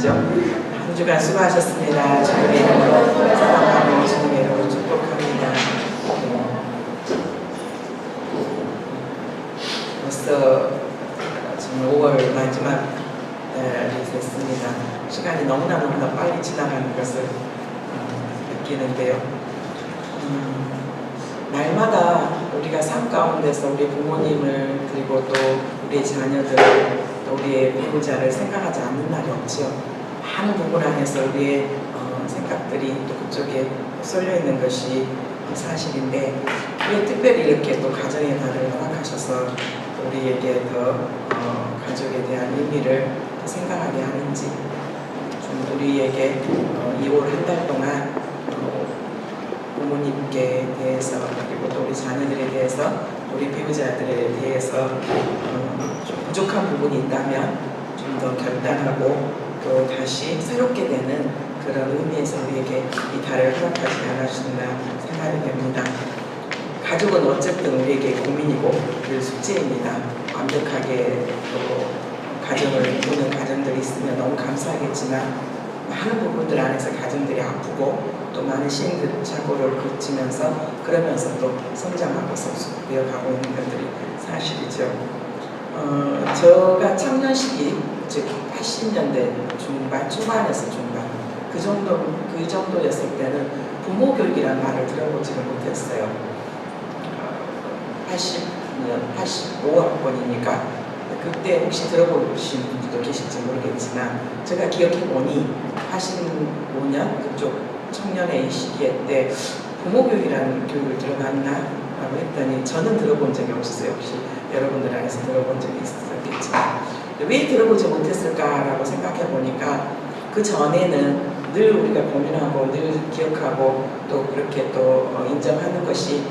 주시죠. 한 주간 수고하셨습니다. 주님의 이름으로 사랑하고 주님의 이름으로 축복합니다. 벌써 지금 5월 마지막 달이 됐습니다. 시간이 너무나 빨리 지나가는 것을 느끼는데요. 날마다 우리가 삶 가운데서 우리 부모님을 그리고 또 우리 자녀들 또 우리의 배우자를 생각하지 않는 날이 없지요. 많은 부분 안에서 우리의 생각들이 또 그쪽에 쏠려 있는 것이 사실인데 왜 특별히 이렇게 또 가정의 달을 허락하셔서 우리에게 더 가족에 대한 의미를 더 생각하게 하는지 좀 우리에게 이 올 한 달 동안 부모님께 대해서 그리고 또 우리 자녀들에 대해서 우리 배우자들에 대해서 좀 부족한 부분이 있다면 좀 더 결단하고 또 다시 새롭게 되는 그런 의미에서 우리에게 이 달을 허락하지 않아주신다 생각이 됩니다. 가족은 어쨌든 우리에게 고민이고 늘 숙제입니다. 완벽하게 또 가정을 이루는 가정들이 있으면 너무 감사하겠지만 많은 부분들 안에서 가정들이 아프고 또 많은 시행착오를 거치면서 그러면서 또 성장하고 성숙되어가고 있는 것들이 사실이죠. 제가 청년 시기 즉 80년대 중반, 초반에서 중반 그 정도였을 때는 부모 교육이라는 말을 들어보지를 못했어요. 80년, 85학번이니까 그때 혹시 들어보신 분들도 계실지 모르겠지만 제가 기억해보니 85년 그쪽 청년의 시기에 때 부모교육이라는 교육을 들어봤나? 라고 했더니 저는 들어본 적이 없었어요. 혹시 여러분들 안에서 들어본 적이 있었겠지만 왜 들어보지 못했을까라고 생각해보니까 그 전에는 늘 우리가 고민하고 늘 기억하고 또 그렇게 또 인정하는 것이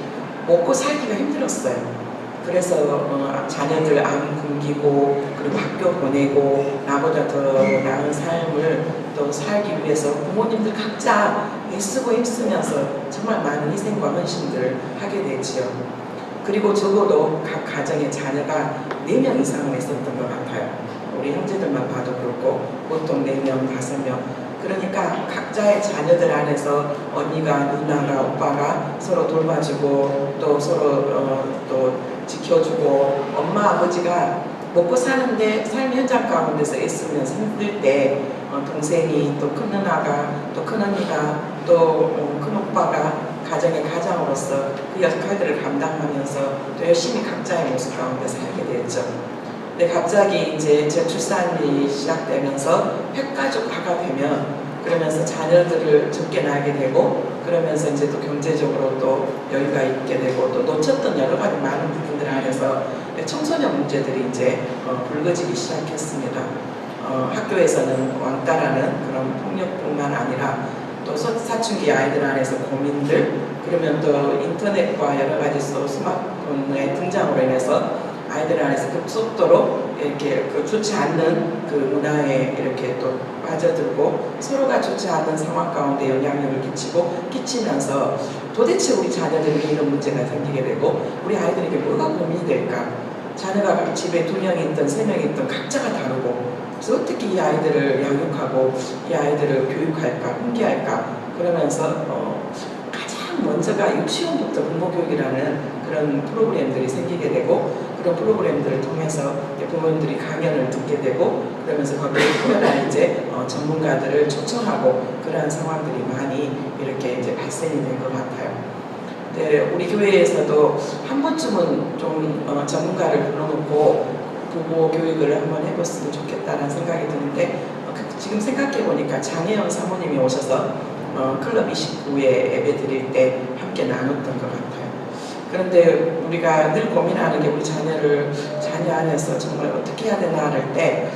먹고 살기가 힘들었어요. 그래서 자녀들 안 굶기고 그리고 학교 보내고 나보다 더 나은 삶을 또 살기 위해서 부모님들 각자 애쓰고 힘쓰면서 정말 많은 희생과 헌신들을 하게 되지요. 그리고 적어도 각 가정의 자녀가 4명 이상은 있었던 것 같아요. 우리 형제들만 봐도 그렇고 보통 4명, 5명 그러니까 각자의 자녀들 안에서 언니가, 누나가, 오빠가 서로 돌봐주고 또 서로 또 지켜주고 엄마, 아버지가 먹고 사는데 삶 현장 가운데서 애쓰면서 힘들 때 동생이 또 큰 누나가 또 큰 언니가 또 큰 오빠가 가정의 가장으로서 그 역할들을 감당하면서 또 열심히 각자의 모습 가운데 살게 됐죠. 근데 갑자기 이제 저출산이 시작되면서 핵가족화가 되면 그러면서 자녀들을 적게 낳게 되고 그러면서 이제 또 경제적으로 또 여유가 있게 되고 또 놓쳤던 여러 가지 많은 부분들 안에서 청소년 문제들이 이제 불거지기 시작했습니다. 학교에서는 왕따라는 그런 폭력뿐만 아니라 또 사춘기 아이들 안에서 고민들 그러면 또 인터넷과 여러 가지 스마트폰의 등장으로 인해서 아이들 안에서 급속도로 이렇게 좋지 않는 그 문화에 이렇게 또 빠져들고 서로가 좋지 않은 상황 가운데 영향력을 끼치면서 도대체 우리 자녀들에게 이런 문제가 생기게 되고 우리 아이들에게 뭐가 고민이 될까? 자녀가 집에 2명이 있든 3명이 있든 각자가 다르고 그래서 어떻게 이 아이들을 양육하고 이 아이들을 교육할까, 훈계할까 그러면서 가장 먼저가 유치원부터 부모교육이라는 그런 프로그램들이 생기게 되고 그런 프로그램들을 통해서 부모님들이 강연을 듣게 되고 그러면서 거기에 특별한 이제 전문가들을 초청하고 그러한 상황들이 많이 이렇게 이제 발생이 된 것 같아요. 네, 우리 교회에서도 한 번쯤은 좀 전문가를 불러놓고 부모 교육을 한번 해봤으면 좋겠다는 생각이 드는데 지금 생각해 보니까 장혜영 사모님이 오셔서 클럽 29에 예배 드릴 때 함께 나눴던 것 같아요. 그런데 우리가 늘 고민하는 게 우리 자녀 안에서 정말 어떻게 해야 되나 할 때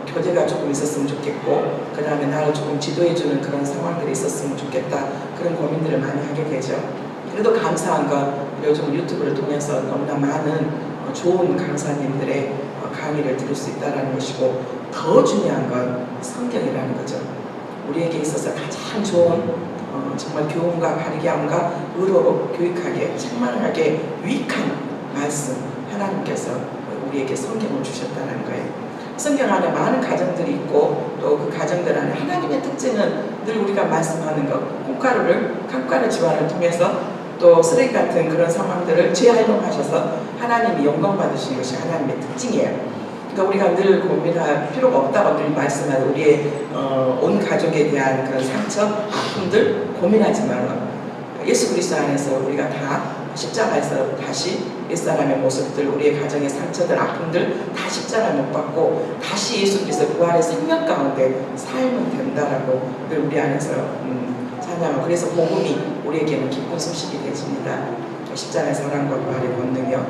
교제가 조금 있었으면 좋겠고 그 다음에 나를 조금 지도해주는 그런 상황들이 있었으면 좋겠다 그런 고민들을 많이 하게 되죠. 그래도 감사한 건 요즘 유튜브를 통해서 너무나 많은 좋은 강사님들의 강의를 들을 수 있다는 것이고 더 중요한 건 성경이라는 거죠. 우리에게 있어서 가장 좋은 정말 교훈과 바르게함과 의로로 교육하게 충만하게 유익한 말씀 하나님께서 우리에게 성경을 주셨다는 거예요. 성경 안에 많은 가정들이 있고 또 또 그 가정들 안에 하나님의 특징은 늘 우리가 말씀하는 것, 콩가루 집안을 통해서 또 쓰레기 같은 그런 상황들을 재활용하셔서 하나님이 영광 받으시는 것이 하나님의 특징이에요. 그러니까 우리가 늘 고민할 필요가 없다고 늘 말씀하는 우리의 온 가족에 대한 그런 상처, 아픔들 고민하지 말라. 예수 그리스도 안에서 우리가 다 십자가에서 다시 옛사람의 모습들, 우리의 가정의 상처들, 아픔들 다 십자가에 못 박고 다시 예수 그리스도 부활의 생명 가운데 살면 된다라고 늘 우리 안에서 찬양하고, 그래서 복음이 우리에게는 기쁜 소식이 되십니다. 십자가의 사랑과 부활의 권능이요.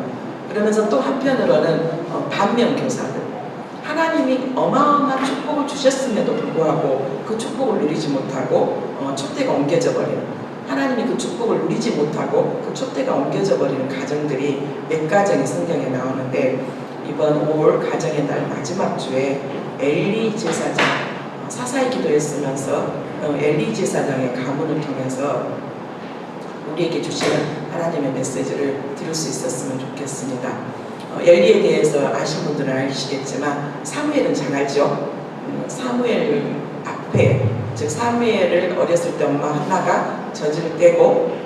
그러면서 또 한편으로는 반면교사들, 하나님이 어마어마한 축복을 주셨음에도 불구하고 그 축복을 누리지 못하고 촛대가 옮겨져 버리는, 하나님이 그 축복을 누리지 못하고 그 촛대가 옮겨져 버리는 가정들이 몇 가정이 성경에 나오는데, 이번 5월 가정의 날 마지막 주에 엘리 제사장 사사의 기도했으면서 엘리 제사장의 가문을 통해서 우리에게 주시는 하나님의 메시지를 들을 수 있었으면 좋겠습니다. 엘리에 대해서 아신 분들은 알시겠지만 사무엘은 잘 알죠. 사무엘 앞에, 즉 사무엘을 어렸을 때 엄마 한나가 젖을 떼고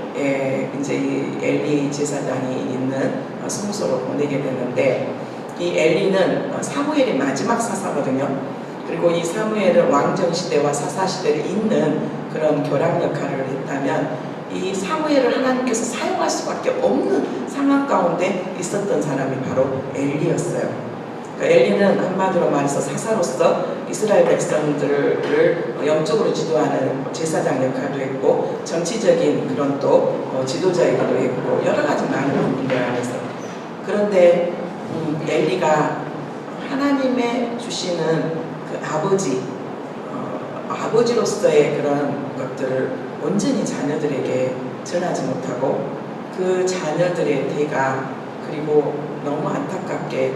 이제 이 엘리 제사장이 있는 성소로 보내게 되는데, 이 엘리는 사무엘의 마지막 사사거든요. 그리고 이 사무엘은 왕정 시대와 사사 시대를 잇는 그런 교랑 역할을 했다면, 이 사무엘을 하나님께서 사용할 수밖에 없는 상황 가운데 있었던 사람이 바로 엘리였어요. 그러니까 엘리는 한마디로 말해서 사사로서 이스라엘 백성들을 영적으로 지도하는 제사장 역할도 했고, 정치적인 그런 또 지도자이기도 했고, 여러 가지 많은 부분들 안에서. 그런데 엘리가 하나님의 주시는 그 아버지로서의 그런 것들을 온전히 자녀들에게 전하지 못하고, 그 자녀들의 대가, 그리고 너무 안타깝게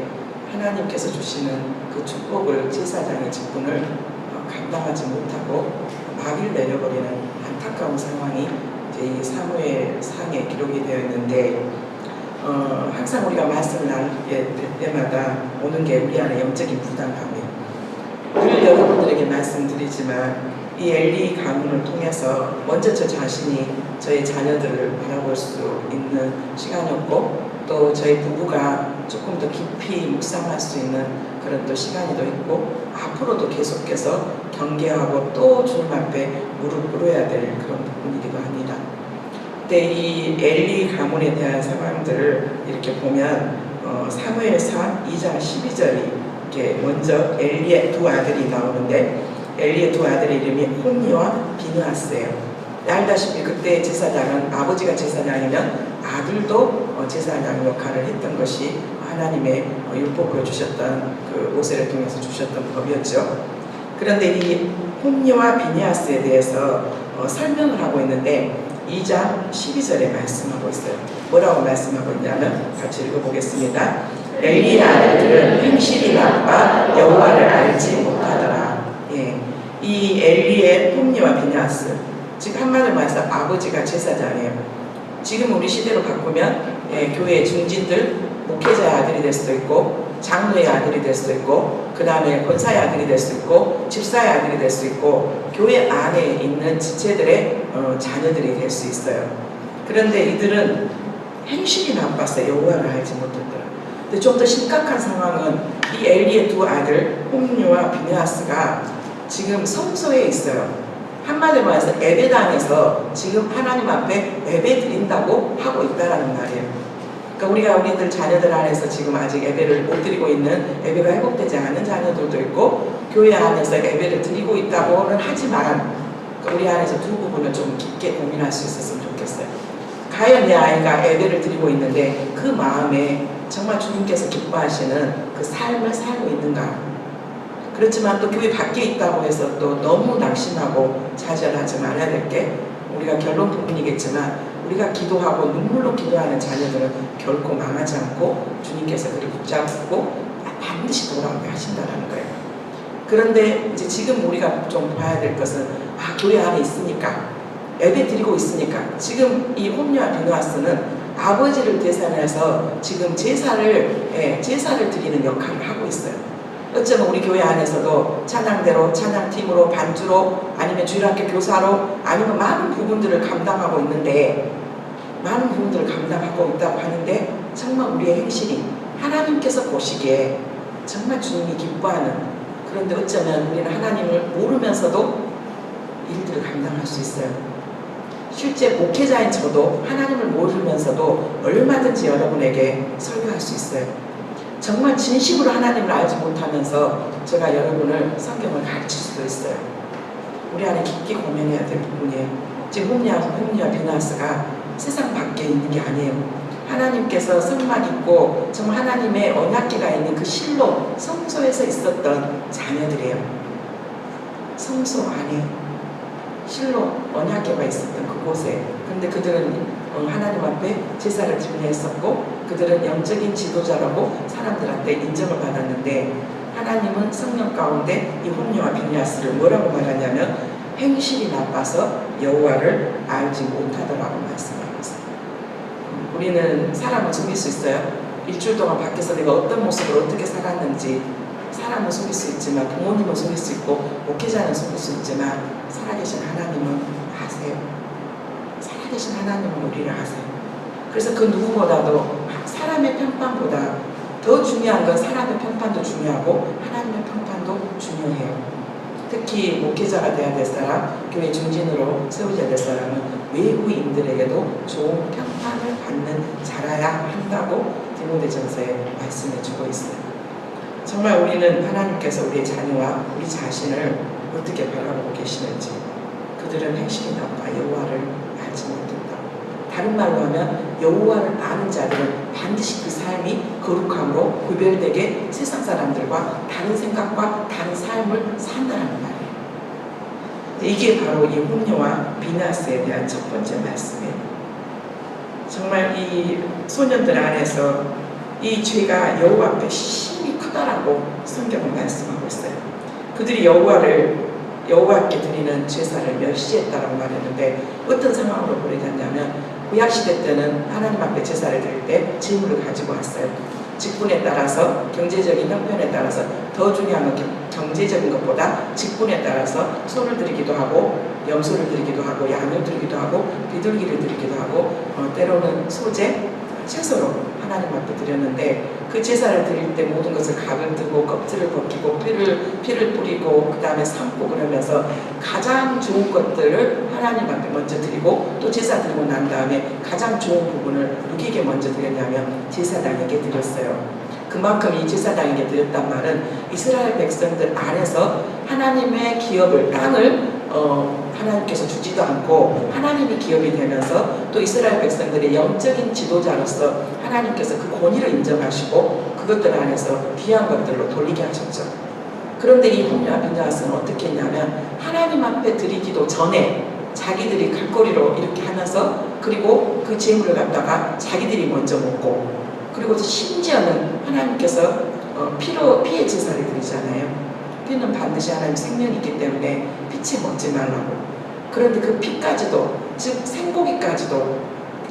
하나님께서 주시는 그 축복을, 제사장의 직분을 감당하지 못하고 막일 내려버리는 안타까운 상황이 이제 이 사무엘상에 기록이 되어 있는데, 항상 우리가 말씀을 나누게 될 때마다 오는 게 우리 안에 영적인 부담감이에요. 늘 여러분들에게 말씀드리지만 이 엘리 가문을 통해서 먼저 저 자신이 저의 자녀들을 바라볼 수 있는 시간이었고, 또 저희 부부가 조금 더 깊이 묵상할 수 있는 그런 또 시간이도 있고, 앞으로도 계속해서 경계하고 또 주님 앞에 무릎 꿇어야 될 그런 부분이기도 합니다. 근데 이 엘리 가문에 대한 상황들을 이렇게 보면 사무엘상 2장 12절이 이렇게 먼저 엘리의 두 아들이 나오는데, 엘리의 두 아들의 이름이 홈니와 비느하스예요. 알다시피 그때 제사장은 아버지가 제사장이면 아들도 제사장 역할을 했던 것이 하나님의 율법으로 주셨던 그 모세를 통해서 주셨던 법이었죠. 그런데 이 홈니와 비느하스에 대해서 설명을 하고 있는데 2장 12절에 말씀하고 있어요. 뭐라고 말씀하고 있냐면 같이 읽어보겠습니다. 엘리의 아들들은 행실이 나빠 여호와를 알지 못하더라. 이 엘리의 홈니와 비느하스, 즉 한마디로 말해서 아버지가 제사장이에요. 지금 우리 시대로 바꾸면 교회의 중진들, 목회자의 아들이 될 수도 있고, 장로의 아들이 될 수도 있고, 그 다음에 권사의 아들이 될 수도 있고, 집사의 아들이 될 수도 있고, 교회 안에 있는 지체들의 자녀들이 될 수 있어요. 그런데 이들은 행실이 나빴어요. 여호와를 알지 못했더라. 근데 좀 더 심각한 상황은 이 엘리의 두 아들 홈니와 비느하스가 지금 성소에 있어요. 한마디로 말해서 예배당에서 지금 하나님 앞에 예배 드린다고 하고 있다라는 말이에요. 그러니까 우리들 자녀들 안에서 지금 아직 예배를 못 드리고 있는, 예배가 회복되지 않은 자녀들도 있고, 교회 안에서 예배를 드리고 있다고는 하지만 우리 안에서 두 부분을 좀 깊게 고민할 수 있었으면 좋겠어요. 과연 내 아이가 예배를 드리고 있는데 그 마음에 정말 주님께서 기뻐하시는 그 삶을 살고 있는가? 그렇지만 또 교회 밖에 있다고 해서 또 너무 낙심하고 좌절하지 말아야 될 게, 우리가 결론 부분이겠지만 우리가 기도하고 눈물로 기도하는 자녀들은 결코 망하지 않고 주님께서 그를 붙잡고 반드시 돌아오게 하신다는 거예요. 그런데 이제 지금 우리가 좀 봐야 될 것은, 교회 안에 있으니까, 예배 드리고 있으니까, 지금 이 홈니와 비느하스는 아버지를 대신해서 지금 제사를 드리는 역할을 하고 있어요. 어쩌면 우리 교회 안에서도 찬양대로, 찬양팀으로, 반주로, 아니면 주일학교 교사로, 아니면 많은 부분들을 감당하고 있는데, 많은 부분들을 감당하고 있다고 하는데, 정말 우리의 행실이 하나님께서 보시기에 정말 주님이 기뻐하는, 그런데 어쩌면 우리는 하나님을 모르면서도 일들을 감당할 수 있어요. 실제 목회자인 저도 하나님을 모르면서도 얼마든지 여러분에게 설교할 수 있어요. 정말 진심으로 하나님을 알지 못하면서 제가 여러분을 성경을 가르칠 수도 있어요. 우리 안에 깊게 고민해야 될 부분이에요. 지금 홈리와 비나스가 세상 밖에 있는 게 아니에요. 하나님께서 성막 있고 정말 하나님의 언약궤가 있는 그 실로 성소에서 있었던 자녀들이에요. 성소 안에 실로 언약궤가 있었던 그곳에. 그런데 그들은 하나님 앞에 제사를 준비했었고 그들은 영적인 지도자라고 사람들한테 인정을 받았는데 하나님은 성령 가운데 이 홈리와 비니아스를 뭐라고 말하냐면 행실이 나빠서 여호와를 알지 못하더라고 말씀하고 있어요. 우리는 사람을 속일 수 있어요. 일주일 동안 밖에서 내가 어떤 모습으로 어떻게 살았는지 사람은 속일 수 있지만 부모님은 속일 수 있고 목회자는 속일 수 있지만 살아계신 하나님은 아세요. 살아계신 하나님은 우리를 아세요. 그래서 그 누구보다도 사람의 평판보다 더 중요한 건 사람의 평판도 중요하고 하나님의 평판도 중요해요. 특히 목회자가 돼야 될 사람, 교회 중진으로 세워져야 될 사람은 외부인들에게도 좋은 평판을 받는 자라야 한다고 디모데전서에 말씀해주고 있어요. 정말 우리는 하나님께서 우리의 자녀와 우리 자신을 어떻게 바라보고 계시는지, 그들은 행실이 나빠 여호와를 알지 못했다. 다른 말로 하면 여호와를 아는 자들은 반드시 그 삶이 거룩함으로 구별되게 세상 사람들과 다른 생각과 다른 삶을 산다는 말이에요. 이게 바로 이 홈리와 비나스에 대한 첫 번째 말씀이에요. 정말 이 소년들 안에서 이 죄가 여호와 앞에 심히 크다라고 성경은 말씀하고 있어요. 그들이 여호와께 드리는 제사를 멸시했다라고 말했는데 어떤 상황으로 보내졌냐면 구약시대 때는 하나님 앞에 제사를 드릴 때 재물을 가지고 왔어요. 직분에 따라서 경제적인 형편에 따라서 더 중요한 건 경제적인 것보다 직분에 따라서 소를 드리기도 하고 염소를 드리기도 하고 양을 드리기도 하고 비둘기를 드리기도 하고 때로는 소재, 채소로 하나님 앞에 드렸는데 그 제사를 드릴 때 모든 것을 각을 뜨고 껍질을 벗기고 피를 뿌리고 그 다음에 삶고 그러면서 가장 좋은 것들을 하나님 앞에 먼저 드리고 또 제사 드리고 난 다음에 가장 좋은 부분을 누구에게 먼저 드렸냐면 제사장에게 드렸어요. 그만큼 이 제사장에게 드렸단 말은 이스라엘 백성들 안에서 하나님의 기업을 땅을 하나님께서 주지도 않고 하나님이 기업이 되면서 또 이스라엘 백성들의 영적인 지도자로서 하나님께서 그 권위를 인정하시고 그것들 안에서 귀한 것들로 돌리게 하셨죠. 그런데 이 홈리와 비나스는 어떻게 했냐면 하나님 앞에 드리기도 전에 자기들이 칼거리로 이렇게 하면서 그리고 그 재물을 갖다가 자기들이 먼저 먹고 그리고 심지어는 하나님께서 피의 제사를 드리잖아요. 피는 반드시 하나님 생명이 있기 때문에 피치 먹지 말라고. 그런데 그 피까지도 즉 생고기까지도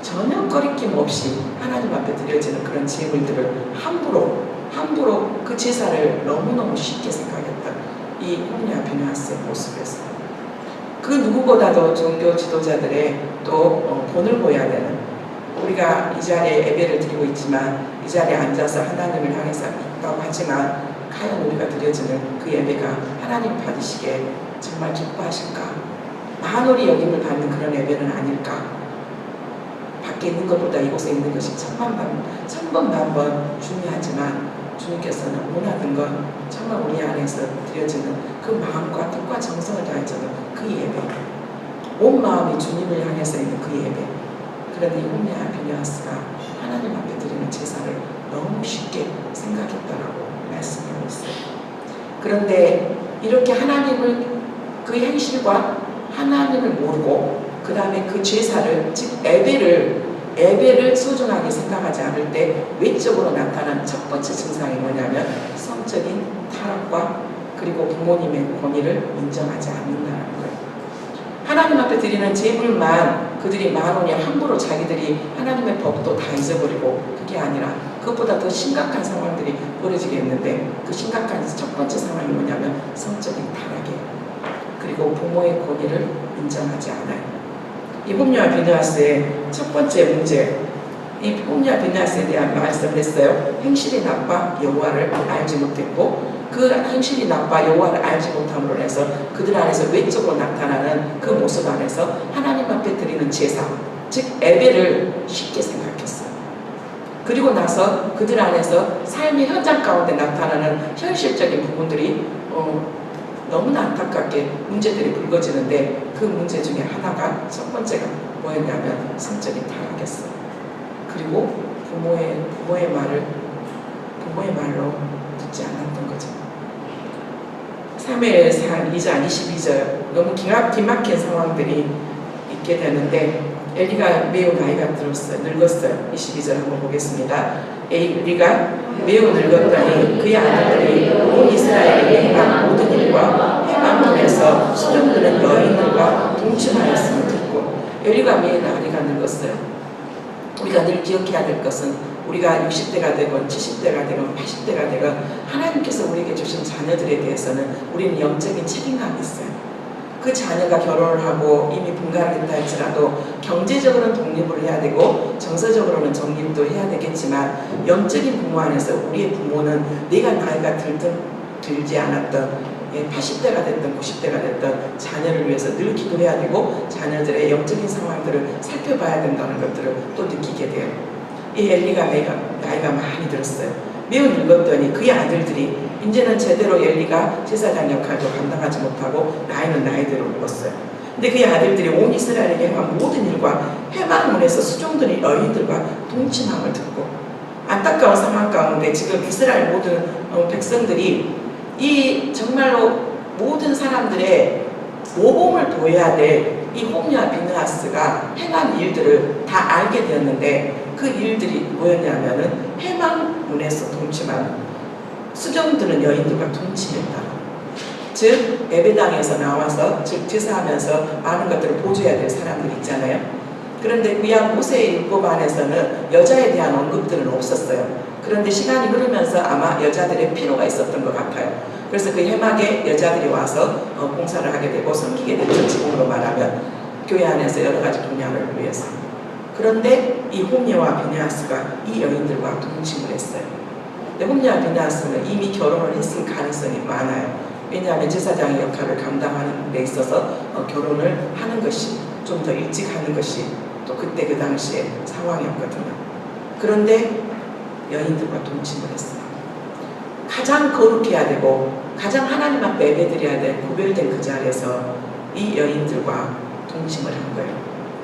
전혀 거리낌 없이 하나님 앞에 드려지는 그런 재물들을 함부로 그 제사를 너무너무 쉽게 생각했던 이 홈리와 비나스의 모습에서 그 누구보다도 종교 지도자들의 또 본을 보여야 되는 우리가 이 자리에 예배를 드리고 있지만 이 자리에 앉아서 하나님을 향해서 있다고 하지만 과연 우리가 드려지는 그 예배가 하나님 받으시기에 정말 기뻐하실까? 만월이 여김을 받는 그런 예배는 아닐까? 밖에 있는 것보다 이곳에 있는 것이 천번만번 중요하지만 주님께서는 원하는 건 정말 우리 안에서 드려지는 그 마음과 뜻과 정성을 다해주는 그 예배, 온 마음이 주님을 향해서 있는 그 예배. 그런데 이 홈리와 비나스가 하나님 앞에 드리는 제사를 너무 쉽게 생각했다라고 말씀하고 있어요. 그런데 이렇게 하나님을 그 행실과 하나님을 모르고 그 다음에 그 제사를 즉 예배를 소중하게 생각하지 않을 때 외적으로 나타난 첫 번째 증상이 뭐냐면 성적인 타락과 그리고 부모님의 권위를 인정하지 않는다는 거예요. 하나님 앞에 드리는 제물만 그들이 만원이 함부로 자기들이 하나님의 법도 다 잊어버리고, 그게 아니라 그것보다 더 심각한 상황들이 벌어지겠는데, 그 심각한 첫 번째 상황이 뭐냐면 성적인 타락이에요. 그리고 부모의 권위를 인정하지 않아요. 이 홈리와 비느하스의 첫 번째 문제, 이 홈리와 비느하스에 대한 말씀을 했어요. 행실이 나빠 여호와를 알지 못했고, 그 행실이 나빠 여호와를 알지 못함으로 해서 그들 안에서 외적으로 나타나는 그 모습 안에서 하나님 앞에 드리는 제사, 즉 예배를 쉽게 생각했어요. 그리고 나서 그들 안에서 삶의 현장 가운데 나타나는 현실적인 부분들이 너무나 안타깝게 문제들이 불거지는데, 그 문제 중에 하나가 첫 번째가 뭐였냐면 성적인 타락이었어요. 그리고 부모의 말로 듣지 않았던 거죠. 사무엘상 2장 22절, 너무 기막힌 상황들이 있게 되는데, 엘리가 매우 나이가 들었어요. 늙었어요. 22절 한번 보겠습니다. 엘리가 매우 늙었더니 그의 아들들이 온 이스라엘의 행한 모든 일과 행함에서 수종드는 여인들과 동침하였음을 듣고, 엘리가 매우 나이가 늙었어요. 우리가 늘 기억해야 될 것은, 우리가 60대가 되건 70대가 되건 80대가 되건 하나님께서 우리에게 주신 자녀들에 대해서는 우리는 영적인 책임감이 있어요. 그 자녀가 결혼을 하고 이미 분가를 했다 할지라도 경제적으로는 독립을 해야 되고 정서적으로는 정립도 해야 되겠지만, 영적인 부모 안에서 우리의 부모는 내가 나이가 들지 않았던 80대가 됐든 90대가 됐든 자녀를 위해서 늘 기도해야 되고, 자녀들의 영적인 상황들을 살펴봐야 된다는 것들을 또 느끼게 돼요. 이 엘리가 나이가 많이 들었어요. 매우 늙었더니 그의 아들들이 이제는 제대로 엘리가 제사장 역할도 감당하지 못하고 나이는 나이대로 늙었어요. 근데 그의 아들들이 온 이스라엘에게 행한 모든 일과 회막문에서 수종드는 여인들과 동침함을 듣고, 안타까운 상황 가운데 지금 이스라엘 모든 백성들이 이 정말로 모든 사람들의 모범을 보여야 될 이 홈리와 비느하스가 행한 일들을 다 알게 되었는데, 그 일들이 뭐였냐면은 회막문에서 동침하는, 수종드는 여인들과 동침했다. 즉 예배당에서 나와서 즉 제사하면서 많은 것들을 보조해야 될 사람들이 있잖아요. 그런데 구약 모세의 율법 안에서는 여자에 대한 언급들은 없었어요. 그런데 시간이 흐르면서 아마 여자들의 필요가 있었던 것 같아요. 그래서 그 회막에 여자들이 와서 봉사를 하게 되고 섬기게 됐죠. 지금으로 말하면 교회 안에서 여러 가지 분야를 위해서. 그런데 이 홈리와 비느하스가 이 여인들과 동침을 했어요. 근데 홈리와 비느하스는 이미 결혼을 했을 가능성이 많아요. 왜냐하면 제사장의 역할을 감당하는 데 있어서 결혼을 하는 것이 좀 더 일찍 하는 것이 또 그때 그 당시의 상황이었거든요. 그런데 여인들과 동침을 했어요. 가장 거룩해야 되고 가장 하나님 앞에 예배드려야 될 구별된 그 자리에서 이 여인들과 동침을 한 거예요.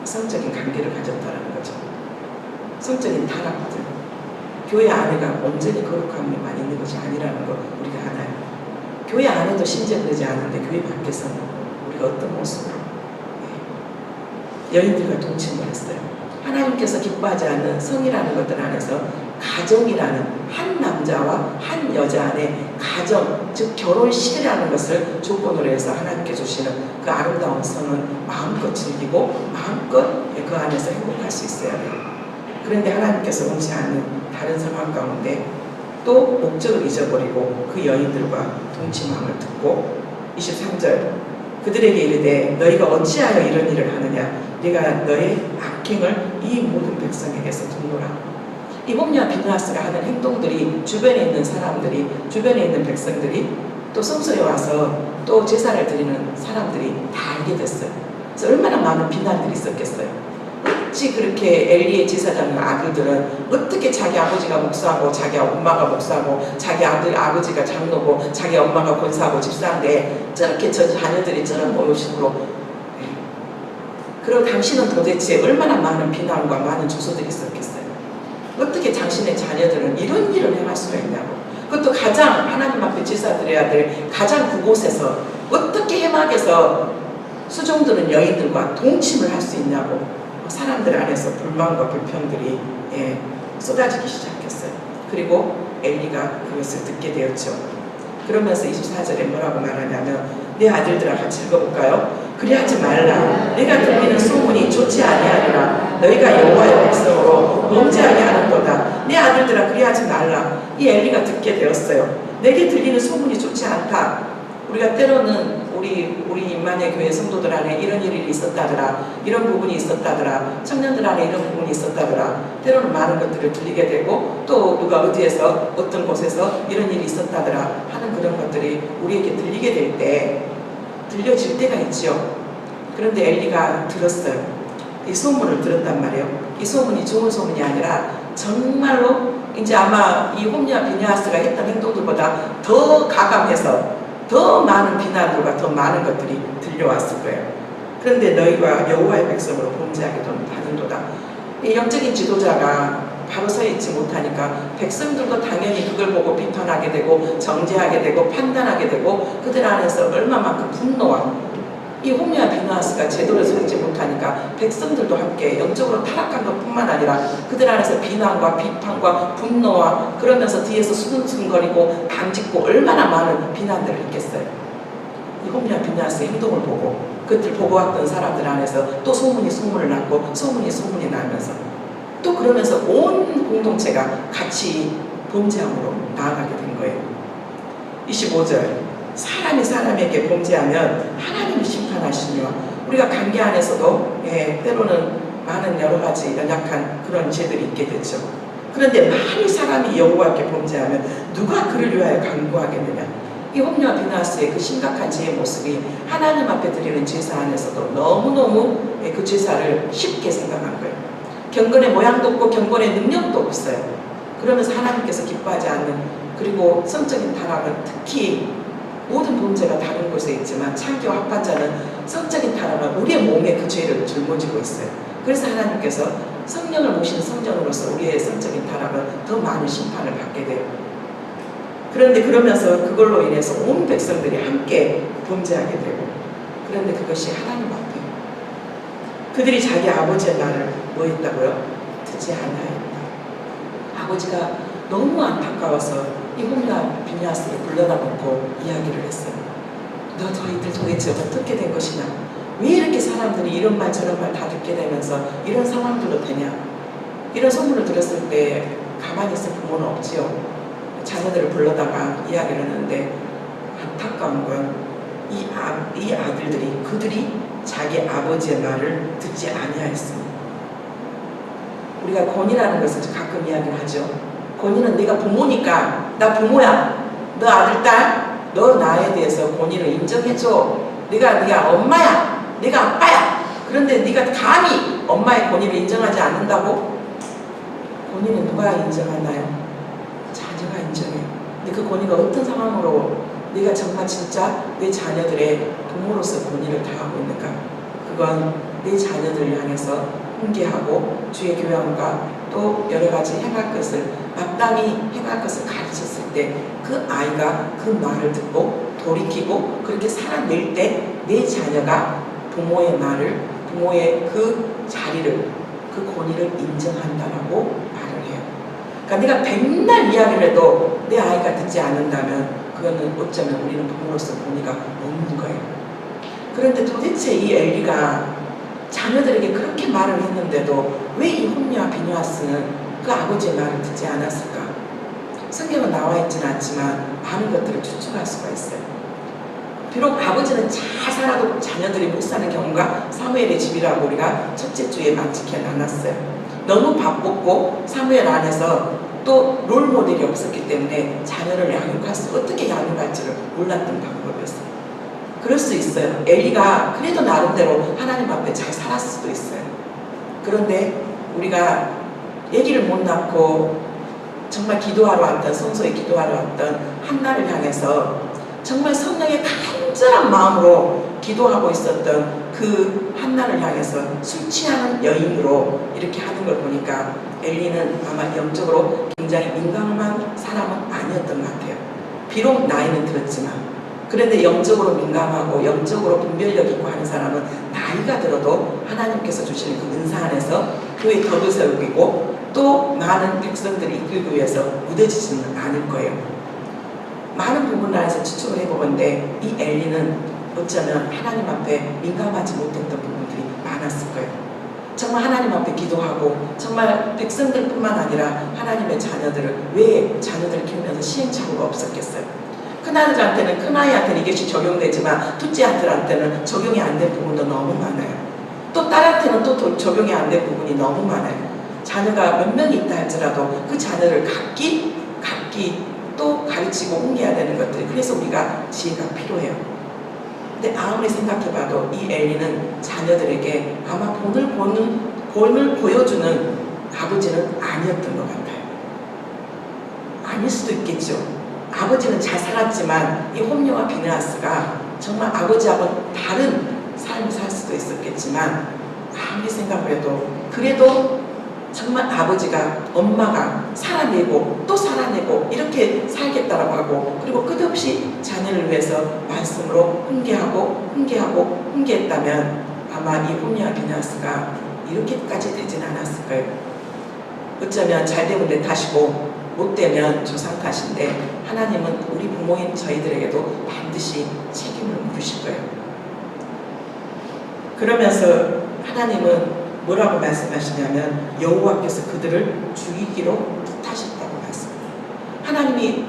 성적인 관계를 가졌다는 거죠. 성적인 타락들. 교회 안에가 온전히 거룩함만 있는 것이 아니라는 걸 우리가 알아요. 교회 안에도 심지어 그러지 않은데 교회 밖에서는 우리가 어떤 모습으로 여인들과 동침을 했어요. 하나님께서 기뻐하지 않는 성이라는 것들 안에서 가정이라는 한 남자와 한 여자 안에 가정, 즉 결혼식이라는 것을 조건으로 해서 하나님께 주시는 그 아름다운 성은 마음껏 즐기고 마음껏 그 안에서 행복할 수 있어야 돼요. 그런데 하나님께서 원치 않는 다른 상황 가운데 또 목적을 잊어버리고 그 여인들과 동침함을 듣고 23절 그들에게 이르되 너희가 어찌하여 이런 일을 하느냐 네가 너의 악행을 이 모든 백성에게서 듣노라. 이 홈리와 비느하스가 하는 행동들이 주변에 있는 사람들이, 주변에 있는 백성들이 또 성소에 와서 또 제사를 드리는 사람들이 다 알게 됐어요. 그래서 얼마나 많은 비난들이 있었겠어요. 어찌 그렇게 엘리의 제사장 아들들은 어떻게 자기 아버지가 목사하고 자기 엄마가 목사하고 자기 아버지가 장로고 자기 엄마가 권사하고 집사인데 저렇게 저 자녀들이 저런 모습으로, 그리고 당신은 도대체 얼마나 많은 비난과 많은 조소들이 있었겠어요. 어떻게 당신의 자녀들은 이런 일을 행할 수가 있냐고. 그것도 가장 하나님 앞에 제사드려야 될 가장 그곳에서 어떻게 회막에서 수종드는 여인들과 동침을 할 수 있냐고. 사람들 안에서 불만과 불평들이 쏟아지기 시작했어요. 그리고 엘리가 그것을 듣게 되었죠. 그러면서 24절에 뭐라고 말하냐면 내 아들들아 같이 읽어볼까요? 그리하지 말라. 내가 들리는 소문이 좋지 아니하리라. 너희가 여호와의 백성으로 범죄하게 하는도다. 내 아들들아 그리하지 말라. 이 엘리가 듣게 되었어요. 내게 들리는 소문이 좋지 않다. 우리가 때로는 우리 임마누엘 교회 성도들 안에 이런 일이 있었다더라, 이런 부분이 있었다더라, 청년들 안에 이런 부분이 있었다더라, 때로는 많은 것들을 들리게 되고, 또 누가 어디에서 어떤 곳에서 이런 일이 있었다더라 하는 그런 것들이 우리에게 들리게 될 때, 들려질 때가 있죠. 그런데 엘리가 들었어요. 이 소문을 들었단 말이에요. 이 소문이 좋은 소문이 아니라 정말로 이제 아마 이 홈리와 비니하스가 했던 행동들보다 더 가감해서 더 많은 비난들과 더 많은 것들이 들려왔을 거예요. 그런데 너희가 여호와의 백성으로 범죄하게 하는도다. 이 영적인 지도자가 바로 서 있지 못하니까 백성들도 당연히 그걸 보고 비판하게 되고 정죄하게 되고 판단하게 되고 그들 안에서 얼마만큼 분노와 이 홈리와 비니하스가 제대로 서 있지 못하니까 백성들도 함께 영적으로 타락한 것뿐만 아니라 그들 안에서 비난과 비판과 분노와 그러면서 뒤에서 수근수근거리고 담짓고 얼마나 많은 비난들을 했겠어요. 이 홈리와 비니하스의 행동을 보고 그들 보고 왔던 사람들 안에서 또 소문을 났고 소문이 나면서 또 그러면서 온 공동체가 같이 범죄함으로 나아가게 된 거예요. 25절 사람이 사람에게 범죄하면 하나님이 심판하시니와 우리가 관계 안에서도 때로는 많은 여러 가지 연약한 그런 죄들이 있게 되죠. 그런데 만일 사람이 여호와께 범죄하면 누가 그를 위하여 간구하겠느냐. 이 홈리와 비니하스의 그 심각한 죄의 모습이 하나님 앞에 드리는 제사 안에서도 너무너무 그 제사를 쉽게 생각한 거예요. 경건의 모양도 없고 경건의 능력도 없어요. 그러면서 하나님께서 기뻐하지 않는, 그리고 성적인 타락은 특히 모든 범죄가 다른 곳에 있지만 창기와 합판자는 성적인 타락은 우리의 몸에 그 죄를 짊어지고 있어요. 그래서 하나님께서 성령을 모시는 성전으로서 우리의 성적인 타락은 더 많은 심판을 받게 돼요. 그런데 그러면서 그걸로 인해서 온 백성들이 함께 범죄하게 되고, 그런데 그것이 하나님 앞에 그들이 자기 아버지의 말을 뭐 했다고요? 듣지 않아했다. 아버지가 너무 안타까워서 이 홈리와 비니하스를 불러다 놓고 이야기를 했어요. 너희들 도대체 어떻게 된 것이냐? 왜 이렇게 사람들이 이런 말 저런 말 다 듣게 되면서 이런 상황들로 되냐? 이런 소문을 들었을 때 가만히 있을 부모는 없지요. 자녀들을 불러다가 이야기를 하는데 안타까운 건 이 아들들이 그들이 자기 아버지의 말을 듣지 아니하였습니다. 우리가 권위라는 것을 가끔 이야기를 하죠. 권위는 네가 부모니까 나 부모야, 너 아들 딸, 너 나에 대해서 권위를 인정해줘. 네가 엄마야, 네가 아빠야. 그런데 네가 감히 엄마의 권위를 인정하지 않는다고? 권위는 누가 인정하나요? 자녀가 인정해요. 근데 그 권위가 어떤 상황으로 네가 정말 진짜 내 자녀들의 부모로서 권위를 다하고 있는가? 그건 내 자녀들을 향해서 훈계하고 주의 교양과 또 여러 가지 행할 것을 마땅히 행할 것을 가르쳤을 때 그 아이가 그 말을 듣고 돌이키고 그렇게 살아낼 때 내 자녀가 부모의 말을, 부모의 그 자리를, 그 권위를 인정한다라고 말을 해요. 그러니까 내가 백날 이야기를 해도 내 아이가 듣지 않는다면 그거는 어쩌면 우리는 부모로서 권위가 없는 거예요. 그런데 도대체 이 엘리가 자녀들에게 그렇게 말을 했는데도 왜 이 홈리와 비니하스는 그 아버지의 말을 듣지 않았을까? 성경은 나와 있지는 않지만 많은 것들을 추측할 수가 있어요. 비록 아버지는 잘 살아도 자녀들이 못 사는 경우가 사무엘의 집이라고 우리가 첫째 주에 만지켜 나눴어요. 너무 바빴고 사무엘 안에서 또 롤모델이 없었기 때문에 자녀를 어떻게 양육할지를 몰랐던 방법이었어요. 그럴 수 있어요. 엘리가 그래도 나름대로 하나님 앞에 잘 살았을 수도 있어요. 그런데 우리가 아기를 못 낳고 정말 기도하러 왔던, 성소에 기도하러 왔던 한나를 향해서 정말 성령의 간절한 마음으로 기도하고 있었던 그 한나를 향해서 술 취하는 여인으로 이렇게 하는 걸 보니까 엘리는 아마 영적으로 굉장히 민감한 사람은 아니었던 것 같아요. 비록 나이는 들었지만, 그런데 영적으로 민감하고 영적으로 분별력 있고 하는 사람은 나이가 들어도 하나님께서 주시는 그 은사 안에서 교회 덕을 세우고 또 많은 백성들을 이끌기 위해서 무뎌지지는 않을 거예요. 많은 부분 안에서 추측을 해보건데 이 엘리는 어쩌면 하나님 앞에 민감하지 못했던 부분들이 많았을 거예요. 정말 하나님 앞에 기도하고 정말 백성들뿐만 아니라 하나님의 자녀들을 왜 자녀들을 키우면서 시행착오가 없었겠어요. 큰아들한테는 큰아이한테는 이것이 적용되지만 둘째 아들한테는 적용이 안 된 부분도 너무 많아요. 또 딸한테는 또 적용이 안 된 부분이 너무 많아요. 자녀가 몇 명이 있다 할지라도 그 자녀를 각기 또 가르치고 옮겨야 되는 것들. 그래서 우리가 지혜가 필요해요. 근데 아무리 생각해봐도 이 엘리는 자녀들에게 아마 본을 보여주는 아버지는 아니었던 것 같아요. 아닐 수도 있겠죠. 아버지는 잘 살았지만 이 홈리와 비느하스가 정말 아버지하고는 다른 삶을 살 수도 있었겠지만 아무리 생각을 해도 그래도 정말 아버지가 엄마가 살아내고 또 살아내고 이렇게 살겠다라고 하고 그리고 끝없이 자녀를 위해서 말씀으로 훈계했다면 아마 이 홈리와 비느하스가 이렇게까지 되진 않았을 거예요. 어쩌면 잘 되면 내 탓이고 못 되면 조상 탓인데 하나님은 우리 부모인 저희들에게도 반드시 책임을 물으실 거예요. 그러면서 하나님은 뭐라고 말씀하시냐면 여호와께서 그들을 죽이기로 뜻하셨다고 말씀합니다. 하나님이